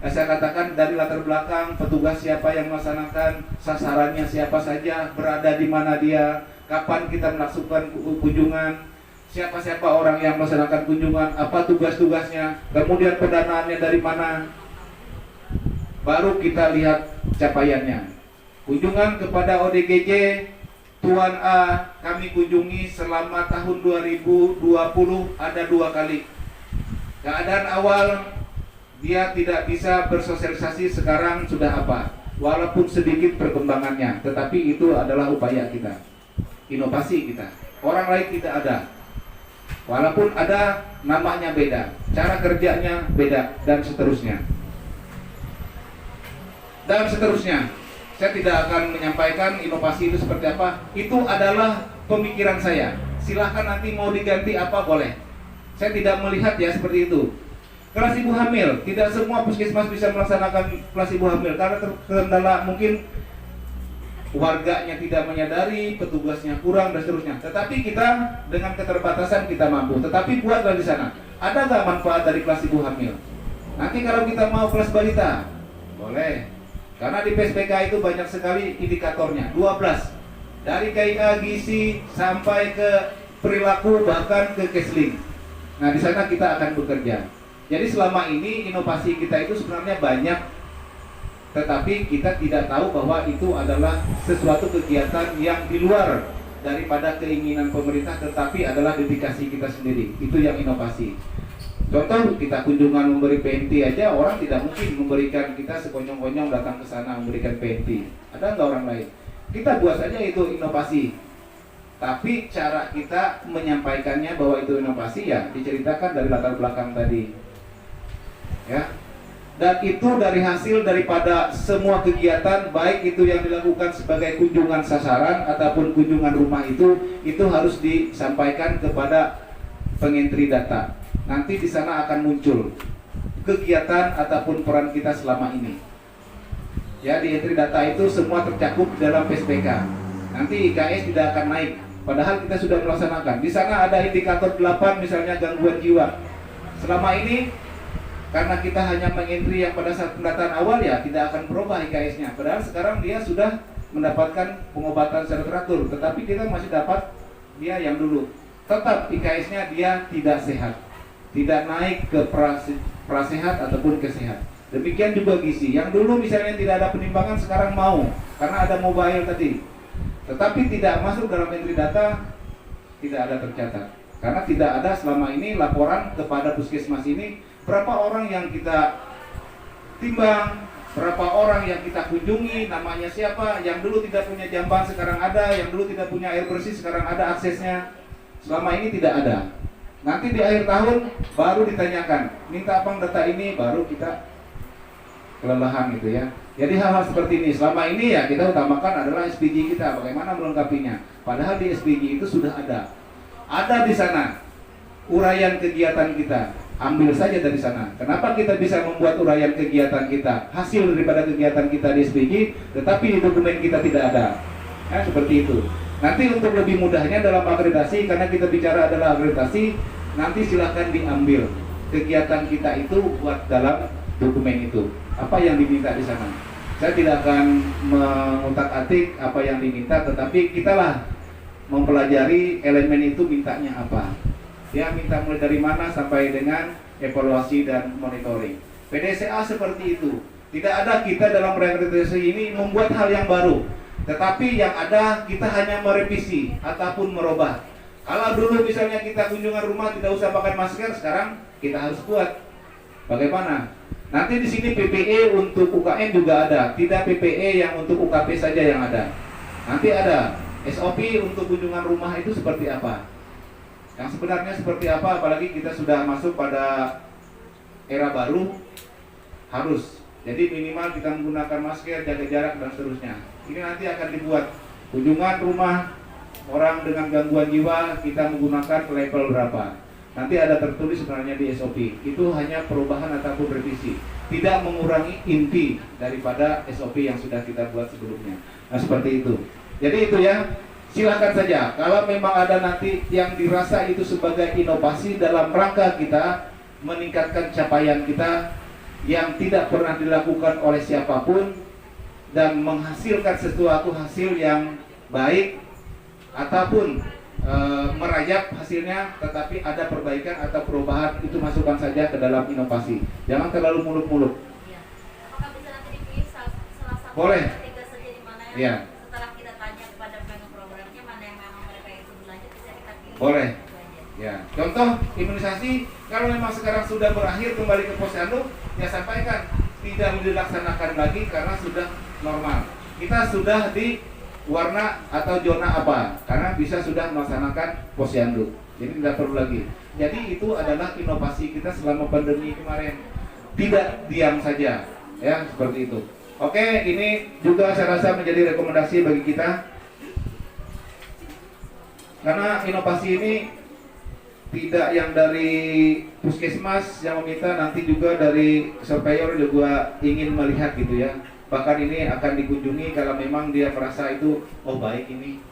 saya katakan dari latar belakang, petugas siapa yang melaksanakan, sasarannya siapa saja, berada di mana dia, kapan kita melakukan kunjungan, siapa-siapa orang yang melaksanakan kunjungan, apa tugas-tugasnya, kemudian pendanaannya dari mana. Baru kita lihat capaiannya. Kunjungan kepada ODGJ Tuan A kami kunjungi selama tahun 2020 ada 2 kali. Keadaan awal dia tidak bisa bersosialisasi, sekarang sudah apa? Walaupun sedikit perkembangannya, tetapi itu adalah upaya kita, inovasi kita. Orang lain tidak ada. Walaupun ada, namanya beda, cara kerjanya beda, dan seterusnya. Dan seterusnya. Saya tidak akan menyampaikan inovasi itu seperti apa. Itu adalah pemikiran saya. Silahkan nanti mau diganti apa boleh. Saya tidak melihat ya seperti itu. Kelas ibu hamil, tidak semua puskesmas bisa melaksanakan kelas ibu hamil karena terkendala mungkin warganya tidak menyadari, petugasnya kurang dan seterusnya. Tetapi kita dengan keterbatasan kita mampu. Tetapi buatlah di sana. Ada nggak manfaat dari kelas ibu hamil? Nanti kalau kita mau kelas balita, boleh. Karena di PSPK itu banyak sekali indikatornya. 12. Dari KIA, gizi sampai ke perilaku bahkan ke counseling. Nah di sana kita akan bekerja. Jadi selama ini inovasi kita itu sebenarnya banyak, tetapi kita tidak tahu bahwa itu adalah sesuatu kegiatan yang di luar daripada keinginan pemerintah, tetapi adalah dedikasi kita sendiri. Itu yang inovasi. Contoh, kita kunjungan memberi PNT aja, orang tidak mungkin memberikan kita sekonyong-konyong datang ke sana memberikan PNT. Ada nggak orang lain? Kita buat saja itu inovasi. Tapi cara kita menyampaikannya bahwa itu inovasi ya diceritakan dari latar belakang tadi. Ya. Dan itu dari hasil daripada semua kegiatan, baik itu yang dilakukan sebagai kunjungan sasaran ataupun kunjungan rumah itu harus disampaikan kepada pengentri data. Nanti di sana akan muncul kegiatan ataupun peran kita selama ini. Ya, di entry data itu semua tercakup dalam PSPK. Nanti IKS tidak akan naik, padahal kita sudah melaksanakan. Di sana ada indikator 8 misalnya gangguan jiwa. Selama ini karena kita hanya mengentry yang pada saat pendataan awal ya tidak akan berubah IKS-nya. Padahal sekarang dia sudah mendapatkan pengobatan secara teratur, tetapi kita masih dapat dia yang dulu. Tetap IKS-nya dia tidak sehat, tidak naik ke prasehat ataupun kesehat. Demikian juga gizi. Yang dulu misalnya tidak ada penimbangan sekarang mau karena ada mobile tadi. Tetapi tidak masuk dalam entry data, tidak ada tercatat. Karena tidak ada selama ini laporan kepada puskesmas ini berapa orang yang kita timbang, berapa orang yang kita kunjungi, namanya siapa, yang dulu tidak punya jamban sekarang ada, yang dulu tidak punya air bersih sekarang ada aksesnya. Selama ini tidak ada. Nanti di akhir tahun baru ditanyakan, minta apa data ini, baru kita kelelahan gitu ya. Jadi hal-hal seperti ini selama ini ya kita utamakan adalah SPG kita, bagaimana melengkapinya. Padahal di SPG itu sudah ada di sana uraian kegiatan kita. Ambil saja dari sana. Kenapa kita bisa membuat uraian kegiatan kita, hasil daripada kegiatan kita di SPG, tetapi di dokumen kita tidak ada. Ya, seperti itu. Nanti untuk lebih mudahnya dalam akreditasi, karena kita bicara adalah akreditasi, nanti silahkan diambil kegiatan kita itu buat dalam dokumen itu. Apa yang diminta di sana? Saya tidak akan mengutak-atik apa yang diminta, tetapi kitalah mempelajari elemen itu mintanya apa. Dia minta mulai dari mana sampai dengan evaluasi dan monitoring. PDCA seperti itu. Tidak ada kita dalam reakreditasi ini membuat hal yang baru, tetapi yang ada kita hanya merevisi ataupun merubah. Kalau dulu misalnya kita kunjungan rumah tidak usah pakai masker, sekarang kita harus buat. Bagaimana? Nanti di sini PPE untuk UKM juga ada, tidak PPE yang untuk UKP saja yang ada. Nanti ada SOP untuk kunjungan rumah itu seperti apa? Yang sebenarnya seperti apa, apalagi kita sudah masuk pada era baru, harus. Jadi minimal kita menggunakan masker, jaga jarak dan seterusnya. Ini nanti akan dibuat kunjungan rumah orang dengan gangguan jiwa, kita menggunakan level berapa. Nanti ada tertulis sebenarnya di SOP. Itu hanya perubahan ataupun revisi, tidak mengurangi inti daripada SOP yang sudah kita buat sebelumnya. Nah seperti itu. Jadi itu ya. Silakan saja, kalau memang ada nanti yang dirasa itu sebagai inovasi dalam rangka kita meningkatkan capaian kita yang tidak pernah dilakukan oleh siapapun dan menghasilkan sesuatu hasil yang baik ataupun merayap hasilnya, tetapi ada perbaikan atau perubahan, itu masukkan saja ke dalam inovasi. Jangan terlalu muluk-muluk. Apakah bisa nanti dipilih salah satu Boleh. tiga saja di mana yang Iya. setelah kita tanya kepada pengen programnya mana yang memang mereka itu berlanjut bisa kita pilih. Boleh. Itu aja. Ya, contoh imunisasi kalau memang sekarang sudah berakhir kembali ke posyandu, ya sampaikan tidak dilaksanakan lagi karena sudah normal. Kita sudah di warna atau zona apa? Karena bisa sudah melaksanakan posyandu. Jadi tidak perlu lagi. Jadi itu adalah inovasi kita selama pandemi kemarin. Tidak diam saja, ya seperti itu. Oke, ini juga saya rasa menjadi rekomendasi bagi kita. Karena inovasi ini tidak yang dari puskesmas yang meminta, nanti juga dari surveyor juga ingin melihat gitu ya. Bahkan ini akan dikunjungi kalau memang dia merasa itu, oh baik ini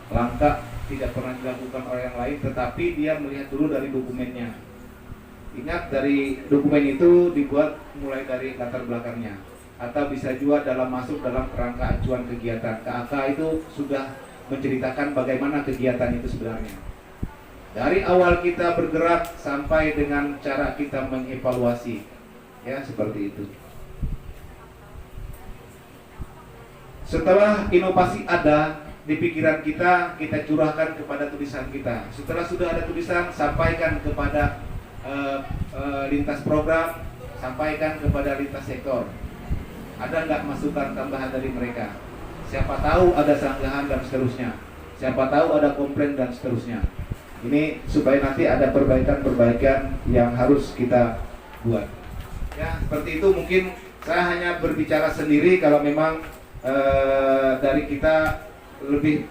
langka, tidak pernah dilakukan oleh yang lain, tetapi dia melihat dulu dari dokumennya. Ingat, dari dokumen itu dibuat mulai dari latar belakangnya, atau bisa juga masuk dalam kerangka acuan kegiatan. KAK itu sudah menceritakan bagaimana kegiatan itu sebenarnya. Dari awal kita bergerak sampai dengan cara kita mengevaluasi, ya seperti itu. Setelah inovasi ada di pikiran kita, kita curahkan kepada tulisan kita. Setelah sudah ada tulisan, sampaikan kepada lintas program, sampaikan kepada lintas sektor. Ada nggak masukan tambahan dari mereka? Siapa tahu ada sanggahan dan seterusnya. Siapa tahu ada komplain dan seterusnya. Ini supaya nanti ada perbaikan-perbaikan yang harus kita buat. Ya, seperti itu. Mungkin saya hanya berbicara sendiri kalau memang dari kita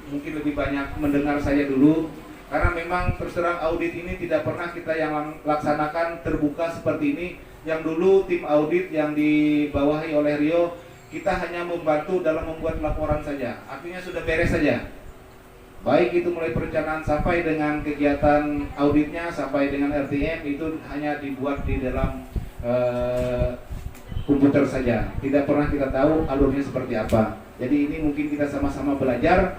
mungkin lebih banyak mendengar saya dulu, karena memang terus terang audit ini tidak pernah kita yang laksanakan terbuka seperti ini. Yang dulu tim audit yang dibawahi oleh Rio, kita hanya membantu dalam membuat laporan saja, artinya sudah beres saja. Baik itu mulai perencanaan sampai dengan kegiatan auditnya, sampai dengan RTM, itu hanya dibuat di dalam komputer saja. Tidak pernah kita tahu alurnya seperti apa. Jadi ini mungkin kita sama-sama belajar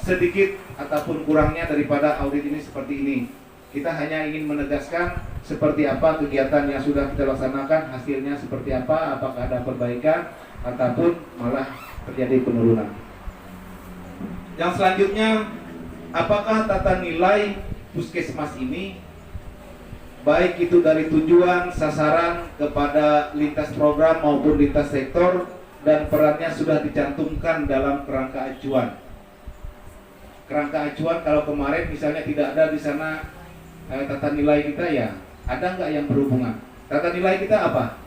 sedikit ataupun kurangnya daripada audit ini seperti ini. Kita hanya ingin menegaskan seperti apa kegiatan yang sudah kita laksanakan, hasilnya seperti apa, apakah ada perbaikan ataupun malah terjadi penurunan. Yang selanjutnya, apakah tata nilai puskesmas ini, baik itu dari tujuan, sasaran kepada lintas program maupun lintas sektor, dan perannya sudah dicantumkan dalam kerangka acuan. Kerangka acuan kalau kemarin misalnya tidak ada di sana tata nilai kita, ya ada nggak yang berhubungan? Tata nilai kita apa?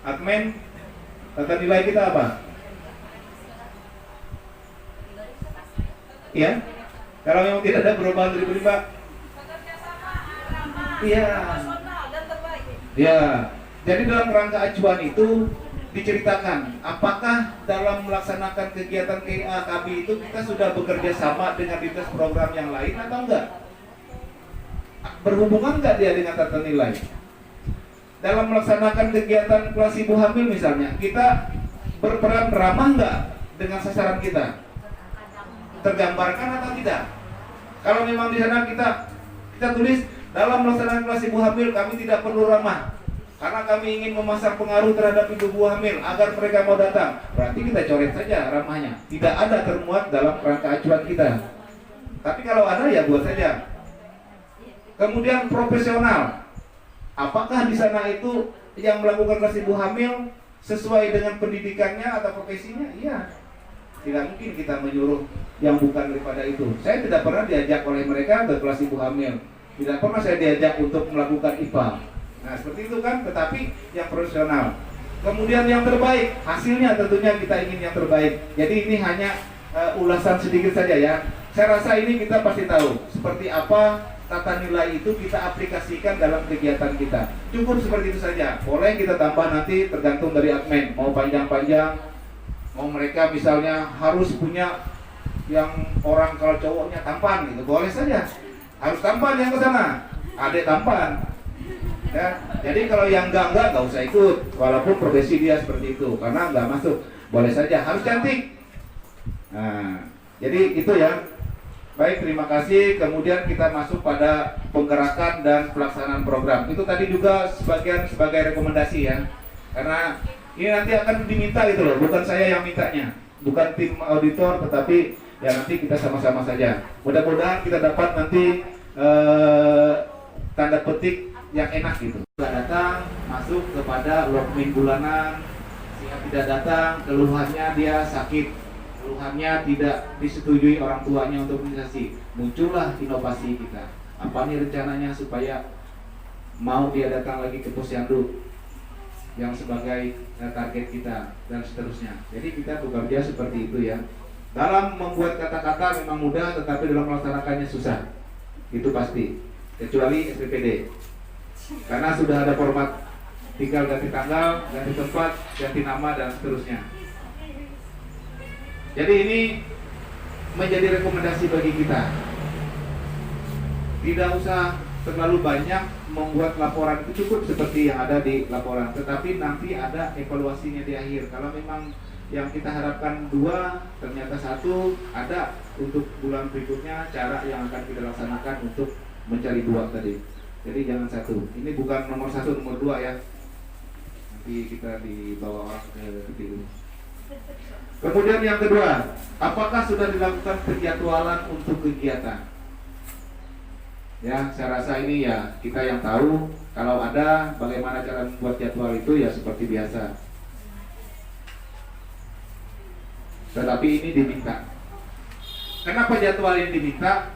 Admin, tata nilai kita apa? Ya, kalau memang tidak ada perubahan dari Pak. Iya. Ya, jadi dalam kerangka acuan itu diceritakan apakah dalam melaksanakan kegiatan KAKB itu kita sudah bekerja sama dengan lintas program yang lain atau enggak? Berhubungan enggak dia dengan tata nilai? Dalam melaksanakan kegiatan kelas ibu hamil misalnya, kita berperan ramah enggak dengan sasaran kita? Tergambarkan atau tidak? Kalau memang di sana kita tulis dalam melaksanakan kelas ibu hamil kami tidak perlu ramah, karena kami ingin memasang pengaruh terhadap ibu hamil agar mereka mau datang. Berarti kita coret saja ramahnya. Tidak ada termuat dalam kerangka acuan kita. Tapi kalau ada ya buat saja. Kemudian profesional. Apakah di sana itu yang melakukan kelas ibu hamil sesuai dengan pendidikannya atau profesinya? Iya. Tidak mungkin kita menyuruh yang bukan daripada itu. Saya tidak pernah diajak oleh mereka ke kelas ibu hamil. Tidak pernah saya diajak untuk melakukan IPA. Nah seperti itu kan, tetapi yang profesional. Kemudian yang terbaik, hasilnya tentunya kita ingin yang terbaik. Jadi ini hanya ulasan sedikit saja ya. Saya rasa ini kita pasti tahu seperti apa tata nilai itu kita aplikasikan dalam kegiatan kita. Cukup seperti itu saja. Boleh kita tambah nanti tergantung dari admin. Mau panjang-panjang, mau mereka misalnya harus punya yang orang kalau cowoknya tampan gitu, boleh saja. Harus tampan yang ke sana. Ada tampan. Ya, jadi kalau yang enggak usah ikut, walaupun profesi dia seperti itu, karena enggak masuk, boleh saja. Harus cantik. Nah, jadi itu ya. Baik, terima kasih. Kemudian kita masuk pada penggerakan dan pelaksanaan program. Itu tadi juga sebagai rekomendasi ya, karena ini nanti akan diminta gitu loh, bukan saya yang mintanya, bukan tim auditor, tetapi ya nanti kita sama-sama saja. Mudah-mudahan kita dapat nanti tanda petik yang enak gitu. Tidak datang, masuk kepada login bulanan. Jika tidak datang, keluhannya dia sakit, keluhannya tidak disetujui orang tuanya untuk imunisasi. Muncullah inovasi kita. Apa nih rencananya supaya mau dia datang lagi ke posyandu yang sebagai target kita dan seterusnya. Jadi kita bekerja seperti itu ya. Dalam membuat kata-kata memang mudah, tetapi dalam melaksanakannya susah. Itu pasti. Kecuali SPPD. Karena sudah ada format, tinggal ganti tanggal, ganti tempat, ganti nama, dan seterusnya. Jadi ini menjadi rekomendasi bagi kita. Tidak usah terlalu banyak membuat laporan, itu cukup seperti yang ada di laporan. Tetapi nanti ada evaluasinya di akhir. Kalau memang yang kita harapkan 2, ternyata 1, ada untuk bulan berikutnya cara yang akan kita laksanakan untuk mencari 2 tadi. Jadi jangan 1. Ini bukan nomor 1, nomor 2 ya. Nanti kita dibawa orang ke situ. Kemudian yang kedua, apakah sudah dilakukan penjadwalan untuk kegiatan? Ya, saya rasa ini ya kita yang tahu. Kalau ada, bagaimana cara membuat jadwal itu ya seperti biasa. Tetapi ini diminta. Kenapa jadwal ini diminta?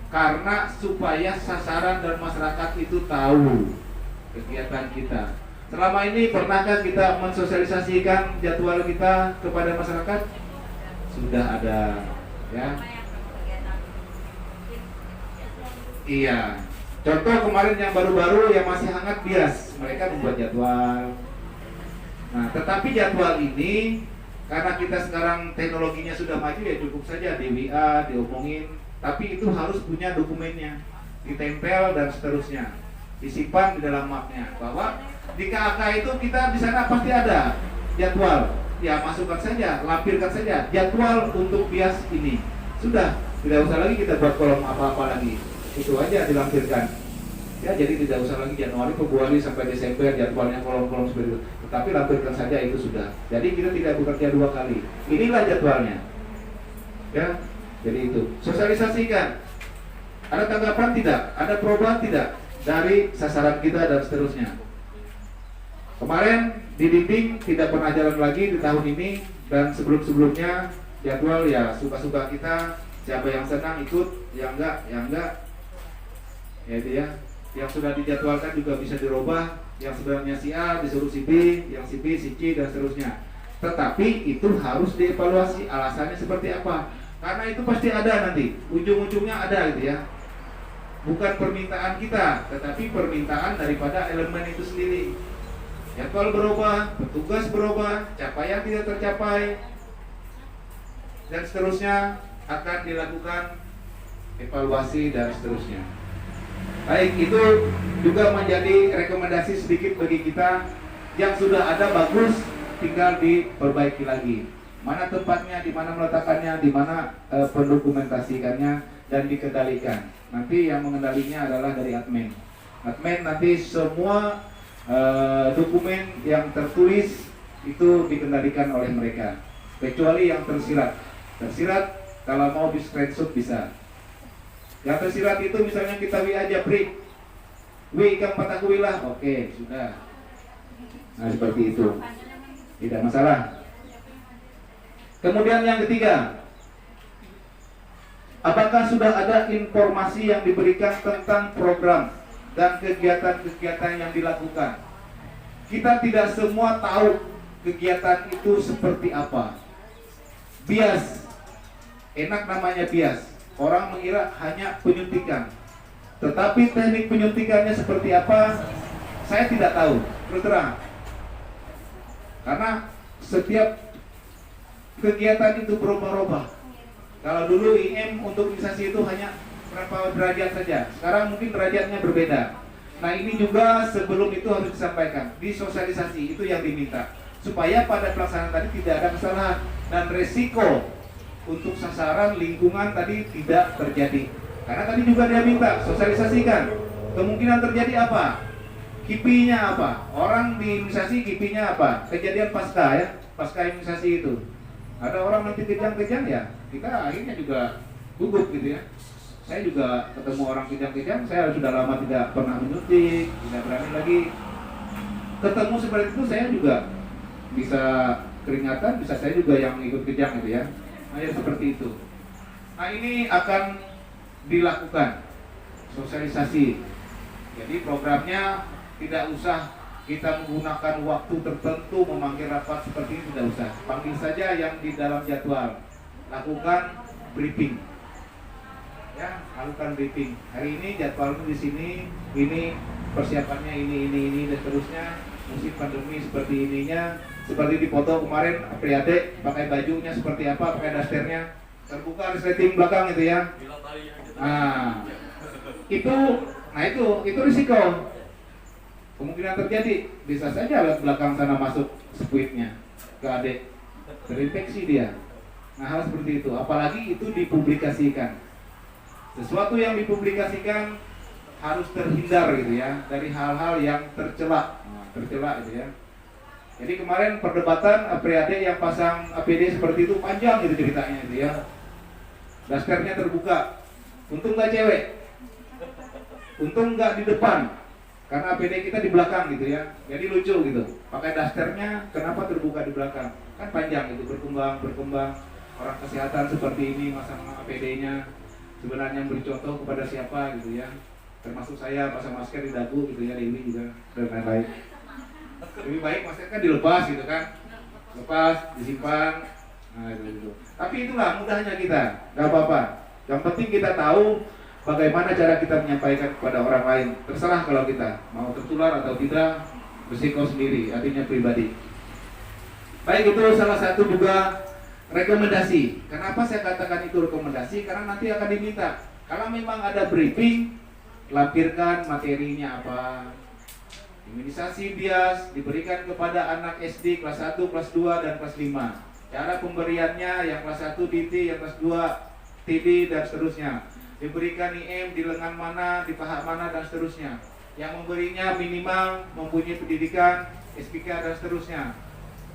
Karena supaya sasaran dan masyarakat itu tahu kegiatan kita. Selama ini pernahkah kita mensosialisasikan jadwal kita kepada masyarakat? Sudah ada, ya. Iya. Contoh kemarin yang baru-baru yang masih hangat bias, mereka membuat jadwal. Nah, tetapi jadwal ini karena kita sekarang teknologinya sudah maju ya cukup saja di WA diomongin, tapi itu harus punya dokumennya, ditempel dan seterusnya, disimpan di dalam mapnya. Bahwa di KAK itu kita di sana pasti ada jadwal, ya masukkan saja, lampirkan saja jadwal untuk bias ini. Sudah, tidak usah lagi kita buat kolom apa-apa lagi, itu aja dilampirkan. Ya, jadi tidak usah lagi Januari, Februari sampai Desember jadwalnya kolom-kolom seperti itu. Tetapi lampirkan saja itu sudah. Jadi kita tidak bekerja 2 kali. Inilah jadwalnya. Ya, jadi itu. Sosialisasikan. Ada tanggapan tidak? Ada perubahan tidak dari sasaran kita dan seterusnya. Kemarin di dinding tidak pernah jalan lagi di tahun ini, dan sebelum-sebelumnya jadwal ya suka-suka kita. Siapa yang senang ikut, yang enggak, ya itu ya. Yang sudah dijadwalkan juga bisa dirubah. Yang sebenarnya si A disuruh si B, yang si B, si C, dan seterusnya. Tetapi itu harus dievaluasi alasannya seperti apa. Karena itu pasti ada nanti, ujung-ujungnya ada gitu ya. Bukan permintaan kita, tetapi permintaan daripada elemen itu sendiri. Jadwal berubah, petugas berubah, capaian tidak tercapai, dan seterusnya akan dilakukan evaluasi dan seterusnya. Baik, itu juga menjadi rekomendasi sedikit bagi kita. Yang sudah ada bagus, tinggal diperbaiki lagi. Mana tempatnya, di mana meletakkannya, di mana pendokumentasikannya dan dikendalikan. Nanti yang mengendalinya adalah dari admin. Admin nanti semua dokumen yang tertulis itu dikendalikan oleh mereka, kecuali yang tersirat. Tersirat kalau mau di screenshot bisa. Yang tersirat itu misalnya kita WA aja break, ikam patakuilah, oke sudah. Nah seperti itu, tidak masalah. Kemudian yang ketiga, apakah sudah ada informasi yang diberikan tentang program dan kegiatan-kegiatan yang dilakukan? Kita tidak semua tahu kegiatan itu seperti apa. Bias, enak namanya bias. Orang mengira hanya penyuntikan, tetapi teknik penyuntikannya seperti apa, saya tidak tahu, terus terang. Karena setiap kegiatan itu berubah-ubah. Kalau dulu IM untuk imunisasi itu hanya berapa derajat saja, sekarang mungkin derajatnya berbeda. Nah ini juga sebelum itu harus disampaikan, disosialisasi, itu yang diminta. Supaya pada pelaksanaan tadi tidak ada kesalahan dan resiko untuk sasaran lingkungan tadi tidak terjadi. Karena tadi juga dia minta sosialisasikan kemungkinan terjadi apa, KIPI-nya apa, orang di imunisasi KIPI-nya apa, kejadian pasca ya, pasca imunisasi itu. Ada orang nanti kejang-kejang ya, kita akhirnya juga gugup gitu ya. Saya juga ketemu orang kejang-kejang, saya sudah lama tidak pernah menyuntik, tidak berani lagi. Ketemu seperti itu saya juga bisa keringatan, bisa saya juga yang ikut kejang gitu ya. Nah ya seperti itu. Nah ini akan dilakukan sosialisasi. Jadi programnya tidak usah kita menggunakan waktu tertentu memanggil rapat seperti ini, tidak usah. Panggil saja yang di dalam jadwal. lakukan briefing. Ya, lakukan briefing. Hari ini jadwalnya di sini, ini persiapannya ini dan seterusnya. Musim pandemi seperti ininya, seperti di foto kemarin Priate pakai bajunya seperti apa, pakai dasternya terbuka resleting belakang itu ya. Nah, itu risiko. Kemungkinan terjadi bisa saja alat belakang sana masuk squidnya ke adik, terinfeksi dia. Nah, hal seperti itu, apalagi itu dipublikasikan. Sesuatu yang dipublikasikan harus terhindar gitu ya dari hal-hal yang tercela gitu ya. Jadi kemarin perdebatan Priade yang pasang APD seperti itu panjang gitu ceritanya gitu ya. Daskernya terbuka. Untung nggak cewek. Untung nggak di depan. Karena APD kita di belakang gitu ya. Jadi lucu gitu. Pakai dasternya kenapa terbuka di belakang? Kan panjang gitu, berkembang. Orang kesehatan seperti ini masang APD-nya sebenarnya beri contoh kepada siapa gitu ya. Termasuk saya pasang masker di dagu gitu ya, Dewi juga dan lain-lain. Lebih baik masker kan dilepas gitu kan, lepas, disimpan, nah gitu. Tapi itulah mudahnya kita, nggak apa-apa. Yang penting kita tahu bagaimana cara kita menyampaikan kepada orang lain. Terserah kalau kita mau tertular atau tidak, berisiko sendiri, artinya pribadi. Baik, itu salah satu juga rekomendasi. Kenapa saya katakan itu rekomendasi? Karena nanti akan diminta. Kalau memang ada briefing, lampirkan materinya apa. Imunisasi bias diberikan kepada anak SD kelas 1, kelas 2, dan kelas 5. Cara pemberiannya yang kelas 1 DT, yang kelas 2 TB, dan seterusnya. Diberikan IM di lengan mana, di paha mana, dan seterusnya. Yang memberinya minimal mempunyai pendidikan, SPK, dan seterusnya.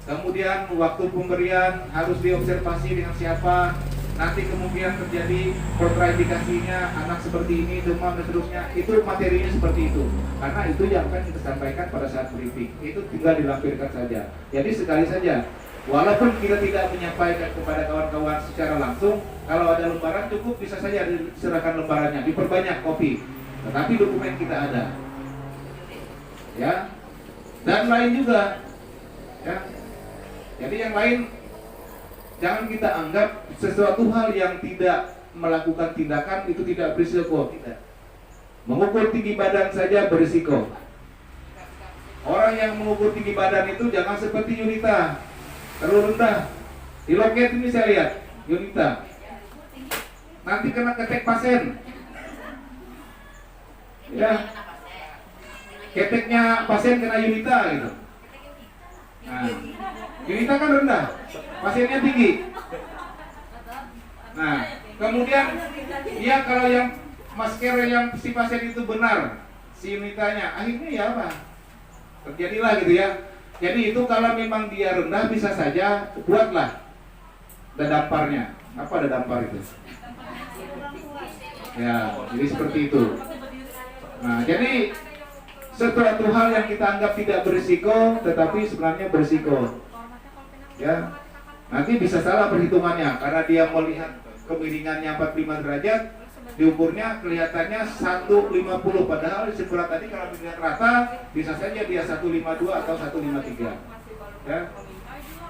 Kemudian waktu pemberian harus diobservasi dengan siapa. Nanti kemungkinan terjadi kontraindikasinya, anak seperti ini, demam dan seterusnya. Itu materinya seperti itu. Karena itu yang akan kita sampaikan pada saat briefing. Itu tinggal dilampirkan saja. Jadi sekali saja, walaupun kita tidak menyampaikan kepada kawan-kawan secara langsung, kalau ada lembaran cukup bisa saja diserahkan lembarannya, diperbanyak kopi. Tetapi dokumen kita ada. Ya. Dan lain juga. Ya. Jadi yang lain jangan kita anggap sesuatu hal yang tidak melakukan tindakan itu tidak berisiko. Tidak. Mengukur tinggi badan saja berisiko. Orang yang mengukur tinggi badan itu jangan seperti Yunita, terlalu rendah. Di loket ini saya lihat Yunita. Nanti kena ketek pasien. Ya. Keteknya pasien kena Yunita gitu. Nah, Yunita kan rendah, pasiennya tinggi. Nah, kemudian dia kalau yang masker yang si pasien itu benar, si Yunitanya, akhirnya ya apa? Terjadilah gitu ya. Jadi itu kalau memang dia rendah bisa saja buatlah dadamparnya. Apa dadampar itu? Ya, jadi seperti itu. Nah, jadi suatu hal yang kita anggap tidak berisiko, tetapi sebenarnya berisiko. Ya, nanti bisa salah perhitungannya karena dia melihat kemiringannya 45 derajat, diukurnya kelihatannya 150, padahal di sebelah tadi kalau dilihat rata bisa saja dia 152 atau 153. Ya.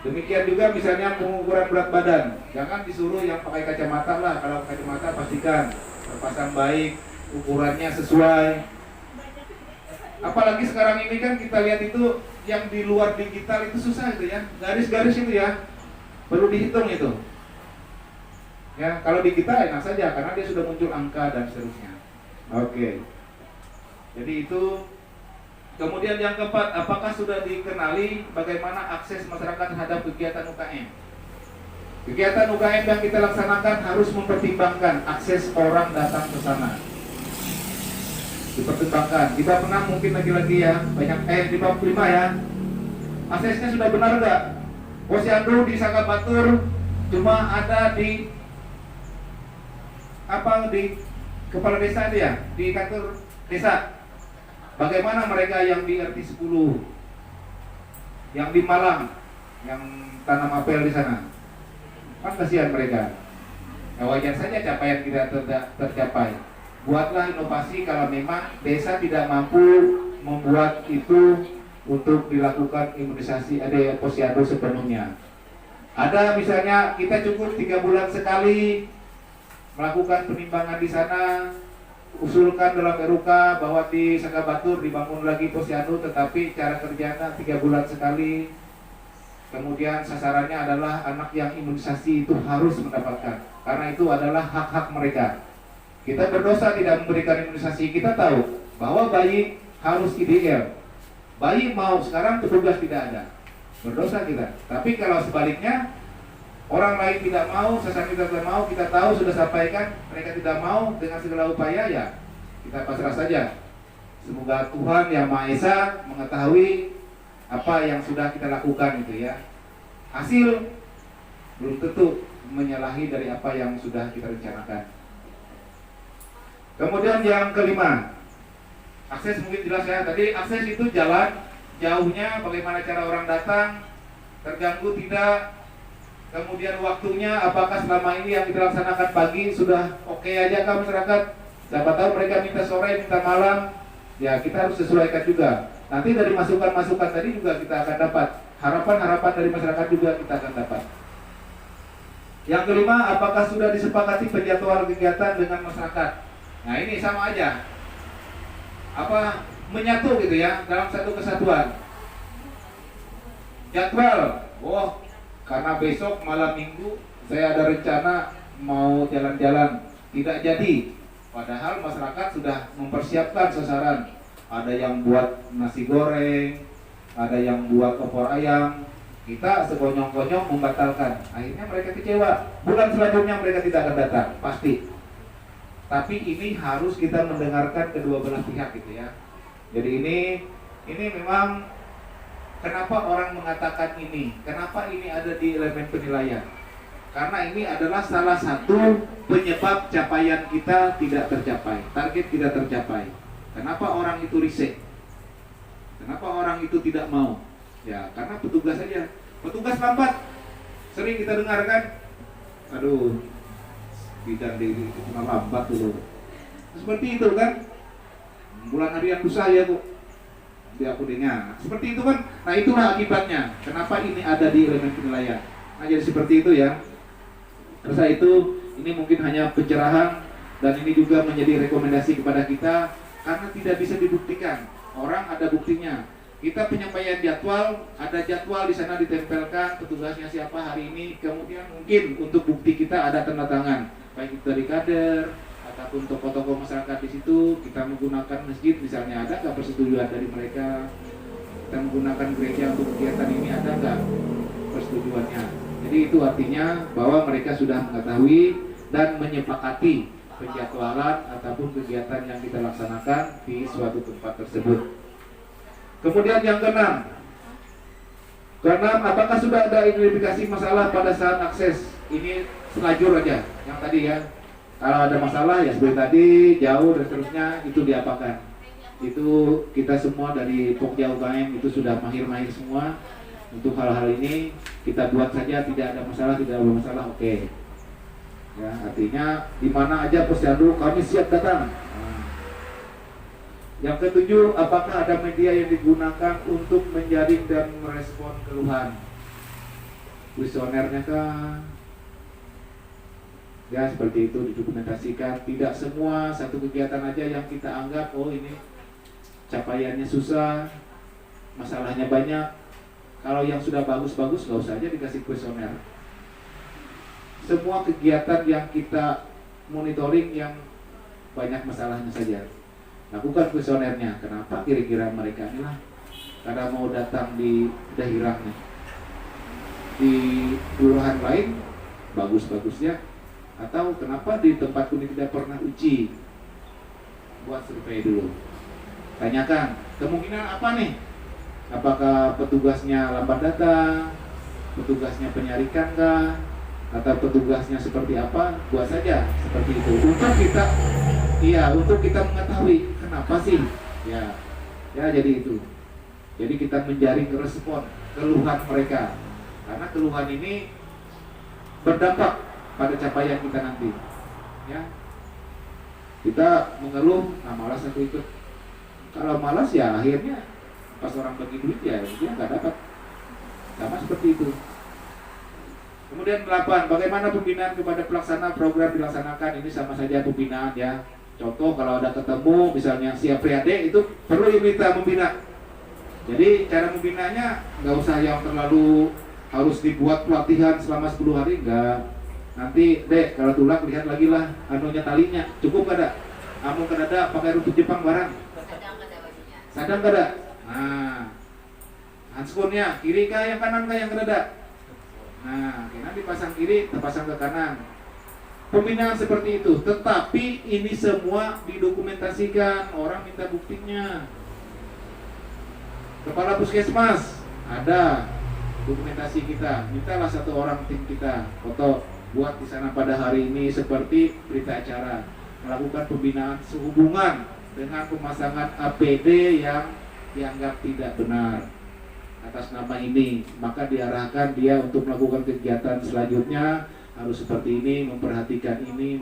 Demikian juga misalnya pengukuran berat badan, jangan disuruh yang pakai kacamata lah. Kalau kacamata pastikan terpasang baik, ukurannya sesuai. Apalagi sekarang ini kan kita lihat itu yang di luar digital itu susah itu ya, garis-garis itu ya perlu dihitung itu. Ya, kalau digital enak saja karena dia sudah muncul angka dan seterusnya. Oke. Jadi itu. Kemudian yang keempat, apakah sudah dikenali bagaimana akses masyarakat terhadap kegiatan UKM? Kegiatan UKM yang kita laksanakan harus mempertimbangkan akses orang datang ke sana. Dipertimbangkan. Kita pernah mungkin lagi-lagi ya, banyak di 55 ya. Aksesnya sudah benar enggak? Posyandu di Sangka Batur cuma ada di kepala desa itu ya, di kantor desa. Bagaimana mereka yang di RT 10, yang di Malang, yang tanam apel di sana? Kan kasihan mereka. Nah, wajar saja capaian kita tercapai. Buatlah inovasi kalau memang desa tidak mampu membuat itu untuk dilakukan imunisasi posyandu sepenuhnya. Ada misalnya kita cukup 3 bulan sekali melakukan penimbangan di sana, usulkan dalam RUK bahwa di Sanggabatur dibangun lagi posyandu, tetapi cara kerjanya 3 bulan sekali. Kemudian sasarannya adalah anak yang imunisasi itu harus mendapatkan, karena itu adalah hak-hak mereka. Kita berdosa tidak memberikan imunisasi. Kita tahu bahwa bayi harus IDL. Bayi mau, sekarang petugas tidak ada. Berdosa kita. Tapi kalau sebaliknya, orang lain tidak mau, sesama kita tidak mau, kita tahu sudah sampaikan, mereka tidak mau, dengan segala upaya ya kita pasrah saja. Semoga Tuhan Yang Maha Esa mengetahui apa yang sudah kita lakukan itu ya. Hasil belum tentu menyalahi dari apa yang sudah kita rencanakan. Kemudian yang kelima, akses mungkin jelas ya. Tadi akses itu jalan, jauhnya, bagaimana cara orang datang, terganggu tidak. Kemudian waktunya, apakah selama ini yang kita laksanakan pagi sudah oke aja kan masyarakat? Siapa tahu mereka minta sore, minta malam. Ya kita harus sesuaikan juga. Nanti dari masukan-masukan tadi juga kita akan dapat. Harapan-harapan dari masyarakat juga kita akan dapat. Yang kelima, apakah sudah disepakati penjadwalan kegiatan dengan masyarakat? Nah ini sama aja. Apa menyatu gitu ya dalam satu kesatuan. Jadwal, karena besok malam minggu saya ada rencana mau jalan-jalan, tidak jadi. Padahal masyarakat sudah mempersiapkan sasaran. Ada yang buat nasi goreng, ada yang buat opor ayam. Kita sekonyong-konyong membatalkan. Akhirnya mereka kecewa. Bulan selanjutnya mereka tidak akan datang, pasti. Tapi ini harus kita mendengarkan kedua belah pihak gitu ya. Jadi ini memang kenapa orang mengatakan ini? Kenapa ini ada di elemen penilaian? Karena ini adalah salah satu penyebab capaian kita tidak tercapai, target tidak tercapai. Kenapa orang itu risih? Kenapa orang itu tidak mau? Ya, karena petugas saja. Petugas lambat. Sering kita dengarkan, aduh, bidang diri itu cuma lambat dulu. Seperti itu kan? Bulan harian lusa ya kok. Dia aku dengar. Seperti itu kan? Nah itulah akibatnya. Kenapa ini ada di elemen penilaian? Nah jadi seperti itu ya. Rasa itu ini mungkin hanya pencerahan dan ini juga menjadi rekomendasi kepada kita karena tidak bisa dibuktikan. Orang ada buktinya. Kita penyampaian jadwal, ada jadwal di sana ditempelkan petugasnya siapa hari ini. Kemudian mungkin untuk bukti kita ada tanda tangan, baik itu dari kader ataupun tokoh-tokoh masyarakat di situ. Kita menggunakan masjid misalnya, ada nggak persetujuan dari mereka? Kita menggunakan gereja untuk kegiatan ini, ada nggak persetujuannya? Jadi itu artinya bahwa mereka sudah mengetahui dan menyepakati penjadwalan ataupun kegiatan yang kita laksanakan di suatu tempat tersebut. Kemudian yang keenam, apakah sudah ada identifikasi masalah pada saat akses? Ini selajur aja, yang tadi ya. Kalau ada masalah ya seperti tadi, jauh dan seterusnya, itu diapakan? Itu kita semua dari Pokja UKM itu sudah mahir-mahir semua. Untuk hal-hal ini kita buat saja, tidak ada masalah, oke. Ya, artinya di mana aja posyandu kami siap datang. Yang ketujuh, apakah ada media yang digunakan untuk menjaring dan merespon keluhan? Kuesionernya kah? Ya seperti itu didokumentasikan. Tidak semua satu kegiatan aja yang kita anggap ini capaiannya susah, masalahnya banyak. Kalau yang sudah bagus-bagus nggak usah aja dikasih kuesioner. Semua kegiatan yang kita monitoring yang banyak masalahnya saja, lakukan kuesionernya. Kenapa kira-kira mereka inilah karena mau datang di daerahnya, di kelurahan lain bagus-bagusnya, atau kenapa di tempatku ini tidak pernah uji? Buat survei dulu, tanyakan kemungkinan apa nih? Apakah petugasnya lambat datang, petugasnya penyarikan kah, atau petugasnya seperti apa? Buat saja seperti itu untuk kita mengetahui kenapa sih ya jadi itu. Jadi kita menjaring respon keluhan mereka, karena keluhan ini berdampak pada capaian kita nanti ya. Kita mengeluh, malas aku ikut. Kalau malas ya akhirnya pas orang bagi duit ya dia nggak dapat. Sama seperti itu. Kemudian 8, bagaimana pembinaan kepada pelaksana program dilaksanakan. Ini sama saja pembinaan ya. Contoh kalau ada ketemu misalnya si Apriade itu perlu diminta membina. Jadi cara membinanya nggak usah yang terlalu harus dibuat pelatihan selama 10 hari, enggak. Nanti dek kalau tulak lihat lagi lah anunya talinya, cukup kada? Kamu kada pakai rumput Jepang barang? Sadang kada? Nah, handscoonnya kiri kah yang kanan kah yang kada? Nah, kena dipasang kiri, terpasang ke kanan. Pembinaan seperti itu, tetapi ini semua didokumentasikan, orang minta buktinya. Kepala puskesmas ada dokumentasi kita, mintalah satu orang tim kita foto, buat di sana pada hari ini seperti berita acara, melakukan pembinaan sehubungan dengan pemasangan APD yang dianggap tidak benar atas nama ini, maka diarahkan dia untuk melakukan kegiatan selanjutnya harus seperti ini, memperhatikan ini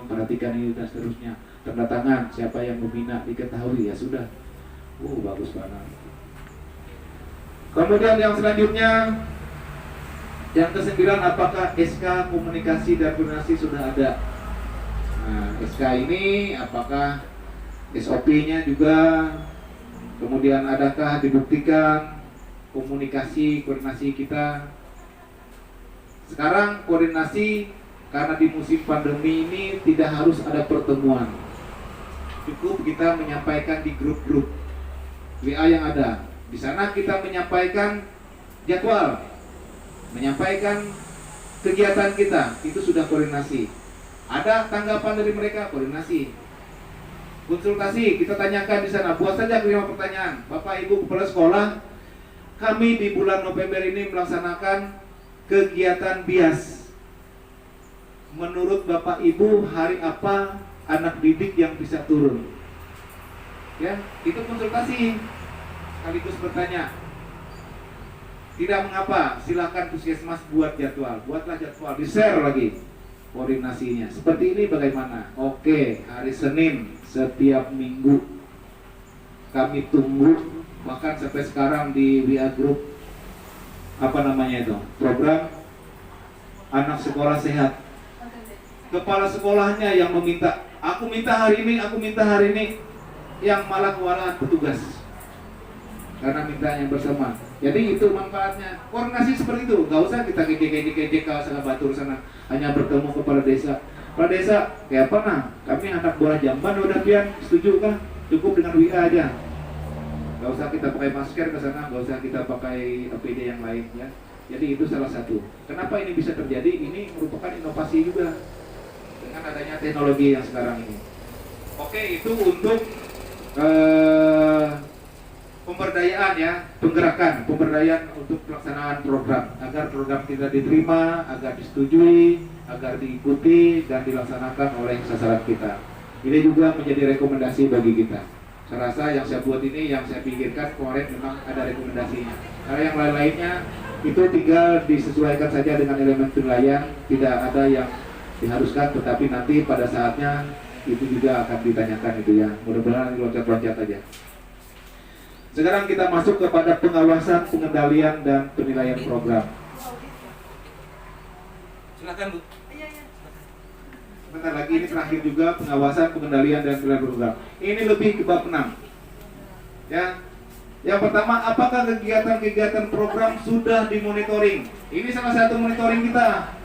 dan seterusnya. Tanda tangan siapa yang membina diketahui, ya sudah. Bagus banget. Kemudian yang selanjutnya, yang ke-9, apakah SK komunikasi dan koordinasi sudah ada? Nah, SK ini apakah SOP-nya juga, kemudian adakah dibuktikan komunikasi, koordinasi kita? Sekarang koordinasi karena di musim pandemi ini tidak harus ada pertemuan, cukup kita menyampaikan di grup-grup WA yang ada. Di sana kita menyampaikan jadwal, menyampaikan kegiatan kita, itu sudah koordinasi. Ada tanggapan dari mereka, koordinasi. Konsultasi, kita tanyakan di sana, buat saja 5 pertanyaan. Bapak Ibu kepala sekolah, kami di bulan November ini melaksanakan kegiatan bias. Menurut Bapak Ibu, hari apa anak didik yang bisa turun? Ya, itu konsultasi. Sekaligus bertanya, tidak mengapa, silakan puskesmas buatlah jadwal, di-share lagi koordinasinya. Seperti ini bagaimana? Oke, hari Senin setiap minggu kami tunggu, bahkan sampai sekarang di WA group program anak sekolah sehat. Kepala sekolahnya yang meminta, aku minta hari ini, yang malah kewalahan petugas. Karena minta yang bersama. Jadi itu manfaatnya. Koordinasi seperti itu. Gak usah kita kejek ke sana batur sana. Hanya bertemu kepala desa. Kepala desa, kayak apa nah? Kami anak bola jamban udah pian. Setuju kah? Cukup dengan WA aja. Gak usah kita pakai masker ke sana. Gak usah kita pakai APD yang lain ya. Jadi itu salah satu. Kenapa ini bisa terjadi? Ini merupakan inovasi juga dengan adanya teknologi yang sekarang ini. Oke, itu untuk pemberdayaan ya, pemberdayaan untuk pelaksanaan program agar program tidak diterima, agar disetujui, agar diikuti dan dilaksanakan oleh sasaran kita. Ini juga menjadi rekomendasi bagi kita. Saya rasa yang saya buat ini, yang saya pikirkan kemarin memang ada rekomendasinya. Karena yang lain-lainnya itu tinggal disesuaikan saja dengan elemen penilaian, tidak ada yang diharuskan, tetapi nanti pada saatnya itu juga akan ditanyakan itu ya. Mudah-mudahan loncat-loncat aja. Sekarang kita masuk kepada pengawasan, pengendalian, dan penilaian program. Silakan Bu. Sebentar lagi ini terakhir juga pengawasan, pengendalian, dan penilaian program. Ini lebih ke bab 6. Ya. Yang pertama, apakah kegiatan-kegiatan program sudah dimonitoring? Ini salah satu monitoring kita.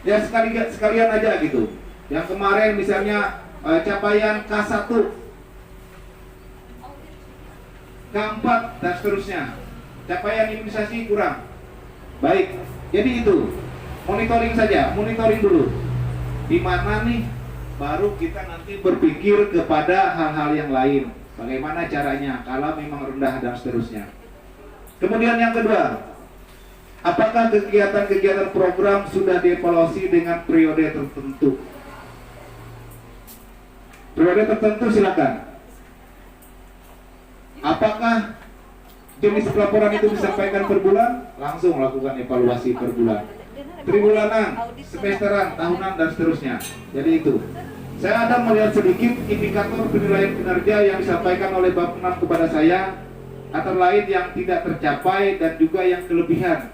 Ya sekalian aja gitu. Yang kemarin misalnya capaian K1, K4 dan seterusnya, capaian imunisasi kurang baik. Jadi itu monitoring saja, monitoring dulu. Di mana nih baru kita nanti berpikir kepada hal-hal yang lain. Bagaimana caranya kalau memang rendah dan seterusnya. Kemudian yang kedua, apakah kegiatan-kegiatan program sudah dievaluasi dengan periode tertentu? Periode tertentu silakan. Apakah jenis pelaporan itu disampaikan per bulan? Langsung lakukan evaluasi per bulan. Tribulanan, semesteran, tahunan, dan seterusnya. Jadi itu. Saya ada melihat sedikit indikator penilaian kinerja yang disampaikan oleh Bab 6 kepada saya, antara lain yang tidak tercapai dan juga yang kelebihan.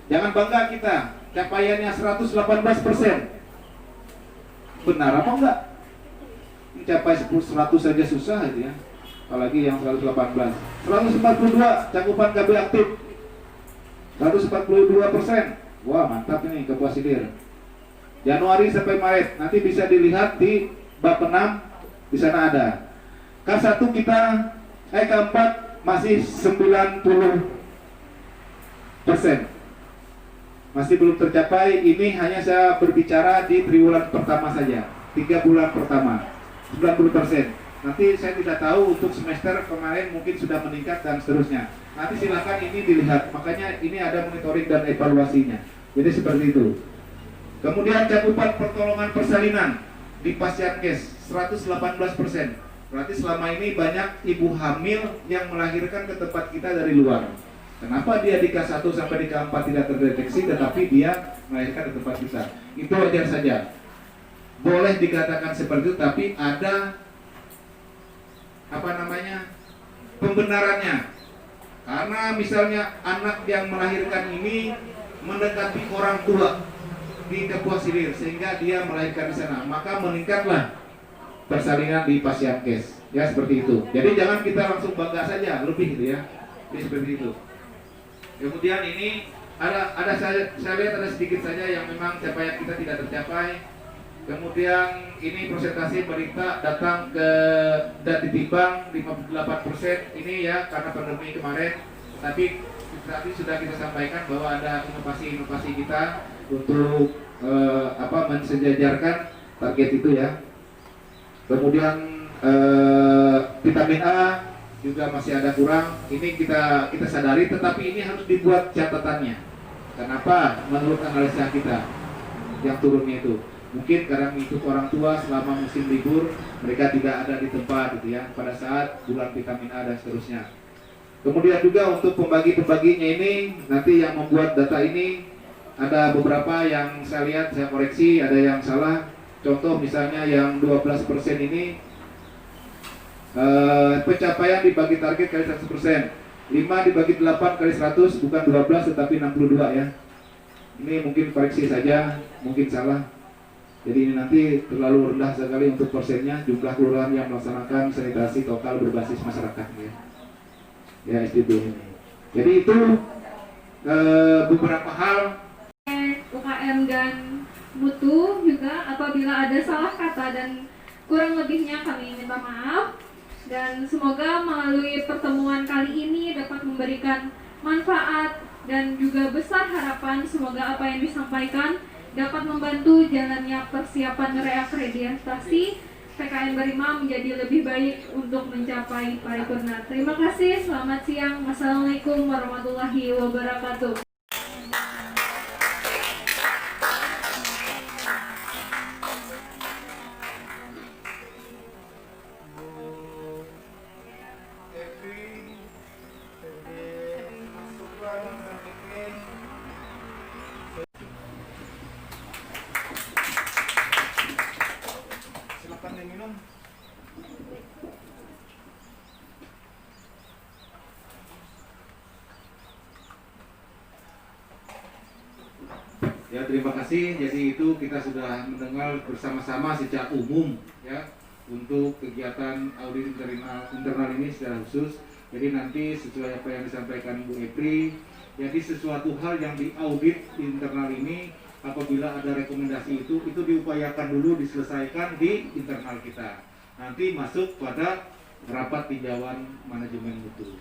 Jangan bangga kita capaiannya 118%. Benar apa enggak? Mencapai 100 saja susah itu ya. Apalagi yang 118. 142 cakupan KB aktif. 142%. Wah, mantap ini Kapuasidir. Januari sampai Maret, nanti bisa dilihat di bab 6, di sana ada. K1 kita, K4 masih 90%. Masih belum tercapai, ini hanya saya berbicara di triwulan pertama saja, 3 bulan pertama, 90%. Nanti saya tidak tahu untuk semester kemarin mungkin sudah meningkat dan seterusnya. Nanti silakan ini dilihat, makanya ini ada monitoring dan evaluasinya. Jadi seperti itu. Kemudian cakupan pertolongan persalinan di Pasyankes 118%. Berarti selama ini banyak ibu hamil yang melahirkan ke tempat kita dari luar. Kenapa dia di K1 sampai di K4 tidak terdeteksi, tetapi dia melahirkan ke tempat kita? Itu wajar saja. Boleh dikatakan seperti itu, tapi ada pembenarannya. Karena misalnya anak yang melahirkan ini mendekati orang tua di Kapuasidir sehingga dia melahirkan di sana, maka meningkatlah persalinan di Pasyankes. Ya seperti itu. Jadi jangan kita langsung bangga saja, lebih gitu ya. Jadi seperti itu. Kemudian ini ada saya lihat ada sedikit saja yang memang capaian kita tidak tercapai. Kemudian ini presentasi berita datang ke dan ditimbang 58% ini ya karena pandemi kemarin. Tapi sudah kita sampaikan bahwa ada inovasi-inovasi kita untuk mensejajarkan target itu ya. Kemudian vitamin A juga masih ada kurang. Ini kita sadari, tetapi ini harus dibuat catatannya. Kenapa? Menurut analisa kita yang turunnya itu. Mungkin karena mengikut orang tua selama musim libur mereka tidak ada di tempat gitu ya pada saat bulan vitamin A dan seterusnya. Kemudian juga untuk pembagi-pembaginya ini nanti yang membuat data ini ada beberapa yang saya lihat saya koreksi, ada yang salah. Contoh misalnya yang 12% ini pencapaian dibagi target kali 100%, 5 dibagi 8 kali 100 bukan 12 tetapi 62 ya. Ini mungkin koreksi saja, mungkin salah. Jadi ini nanti terlalu rendah sekali untuk persennya jumlah kelurahan yang melaksanakan sanitasi total berbasis masyarakat ya SDB ini. Jadi itu beberapa hal UKM dan mutu juga apabila ada salah kata dan kurang lebihnya kami minta maaf dan semoga melalui pertemuan kali ini dapat memberikan manfaat dan juga besar harapan semoga apa yang disampaikan dapat membantu jalannya persiapan reakreditasi PKN Berima menjadi lebih baik untuk mencapai paripurna. Terima kasih, selamat siang. Wassalamualaikum warahmatullahi wabarakatuh. Silakan diminum. Ya terima kasih. Jadi itu kita sudah mendengar bersama-sama secara umum ya untuk kegiatan audit internal ini secara khusus. Jadi nanti sesuai apa yang disampaikan Bu Epri, jadi sesuatu hal yang diaudit internal ini apabila ada rekomendasi itu diupayakan dulu diselesaikan di internal kita. Nanti masuk pada rapat tinjauan manajemen mutu.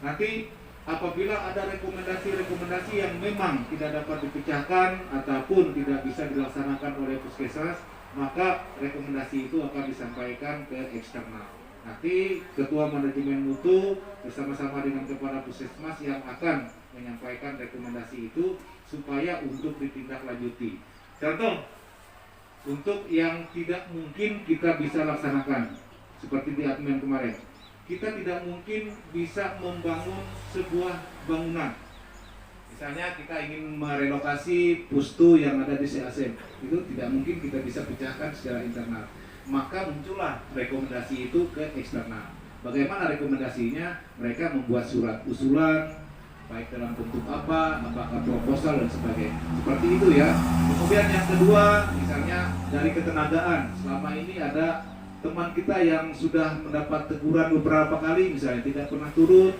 Nanti apabila ada rekomendasi-rekomendasi yang memang tidak dapat dipecahkan ataupun tidak bisa dilaksanakan oleh puskesmas, maka rekomendasi itu akan disampaikan ke eksternal. Nanti ketua manajemen mutu bersama-sama dengan kepala puskesmas yang akan menyampaikan rekomendasi itu supaya untuk ditindaklanjuti. Contoh, untuk yang tidak mungkin kita bisa laksanakan seperti di admin kemarin, kita tidak mungkin bisa membangun sebuah bangunan. Misalnya kita ingin merelokasi pustu yang ada di CASM, itu tidak mungkin kita bisa pecahkan secara internal. Maka muncullah rekomendasi itu ke eksternal. Bagaimana rekomendasinya? Mereka membuat surat usulan, baik dalam bentuk apa, apakah proposal dan sebagainya. Seperti itu ya. Kemudian yang kedua, misalnya dari ketenagaan. Selama ini ada teman kita yang sudah mendapat teguran beberapa kali, misalnya tidak pernah turun,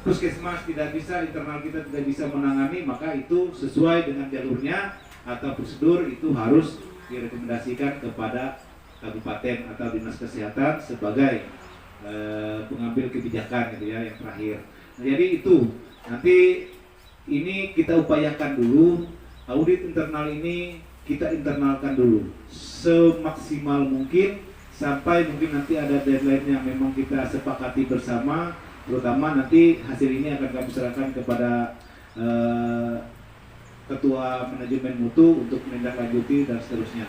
puskesmas tidak bisa, internal kita tidak bisa menangani, maka itu sesuai dengan jalurnya atau prosedur itu harus direkomendasikan kepada kabupaten atau dinas kesehatan sebagai pengambil kebijakan gitu ya yang terakhir. Nah, jadi itu nanti ini kita upayakan dulu, audit internal ini kita internalkan dulu semaksimal mungkin sampai mungkin nanti ada deadline yang memang kita sepakati bersama, terutama nanti hasil ini akan kami serahkan kepada ketua manajemen mutu untuk menindaklanjuti dan seterusnya.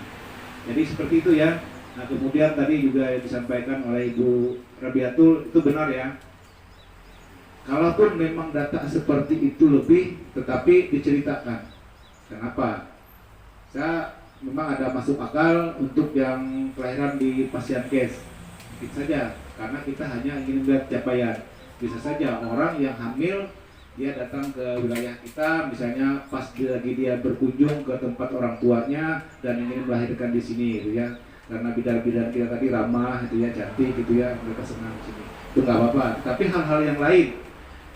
Jadi seperti itu ya. Nah kemudian tadi juga yang disampaikan oleh Ibu Rabiatul itu benar ya. Kalaupun memang data seperti itu lebih, tetapi diceritakan. Kenapa? Saya memang ada masuk akal untuk yang kelahiran di Pasienkes. Mungkin saja, karena kita hanya ingin melihat capaian. Bisa saja orang yang hamil, dia datang ke wilayah kita, misalnya pas lagi dia berkunjung ke tempat orang tuanya dan ingin melahirkan di sini, gitu ya. Karena bidan-bidan kita tadi ramah, gitu ya, cantik, gitu ya, mereka senang di sini. Itu nggak apa-apa. Tapi hal-hal yang lain,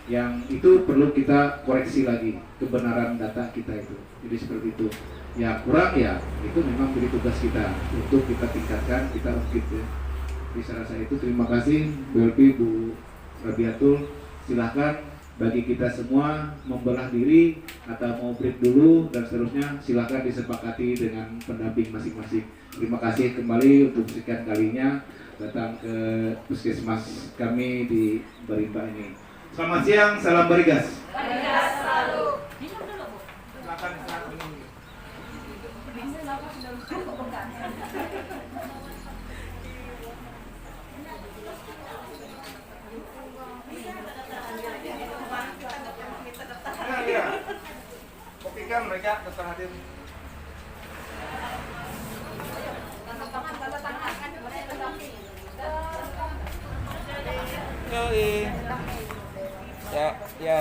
yang itu perlu kita koreksi lagi kebenaran data kita itu. Jadi seperti itu. Ya kurang ya, itu memang menjadi tugas kita untuk kita tingkatkan, kita upgrade ya. Jadi saya rasa itu terima kasih Bu Elvi, Bu Rabiatul. Silahkan bagi kita semua membelah diri atau mau break dulu dan seterusnya silahkan disepakati dengan pendamping masing-masing. Terima kasih kembali untuk sekian kalinya datang ke puskesmas kami di Barimba ini. Selamat siang, salam Barigas. Barigas selalu. Silakan minum. Ya. Kopi kan mereka tetap hadir. Ya, ya.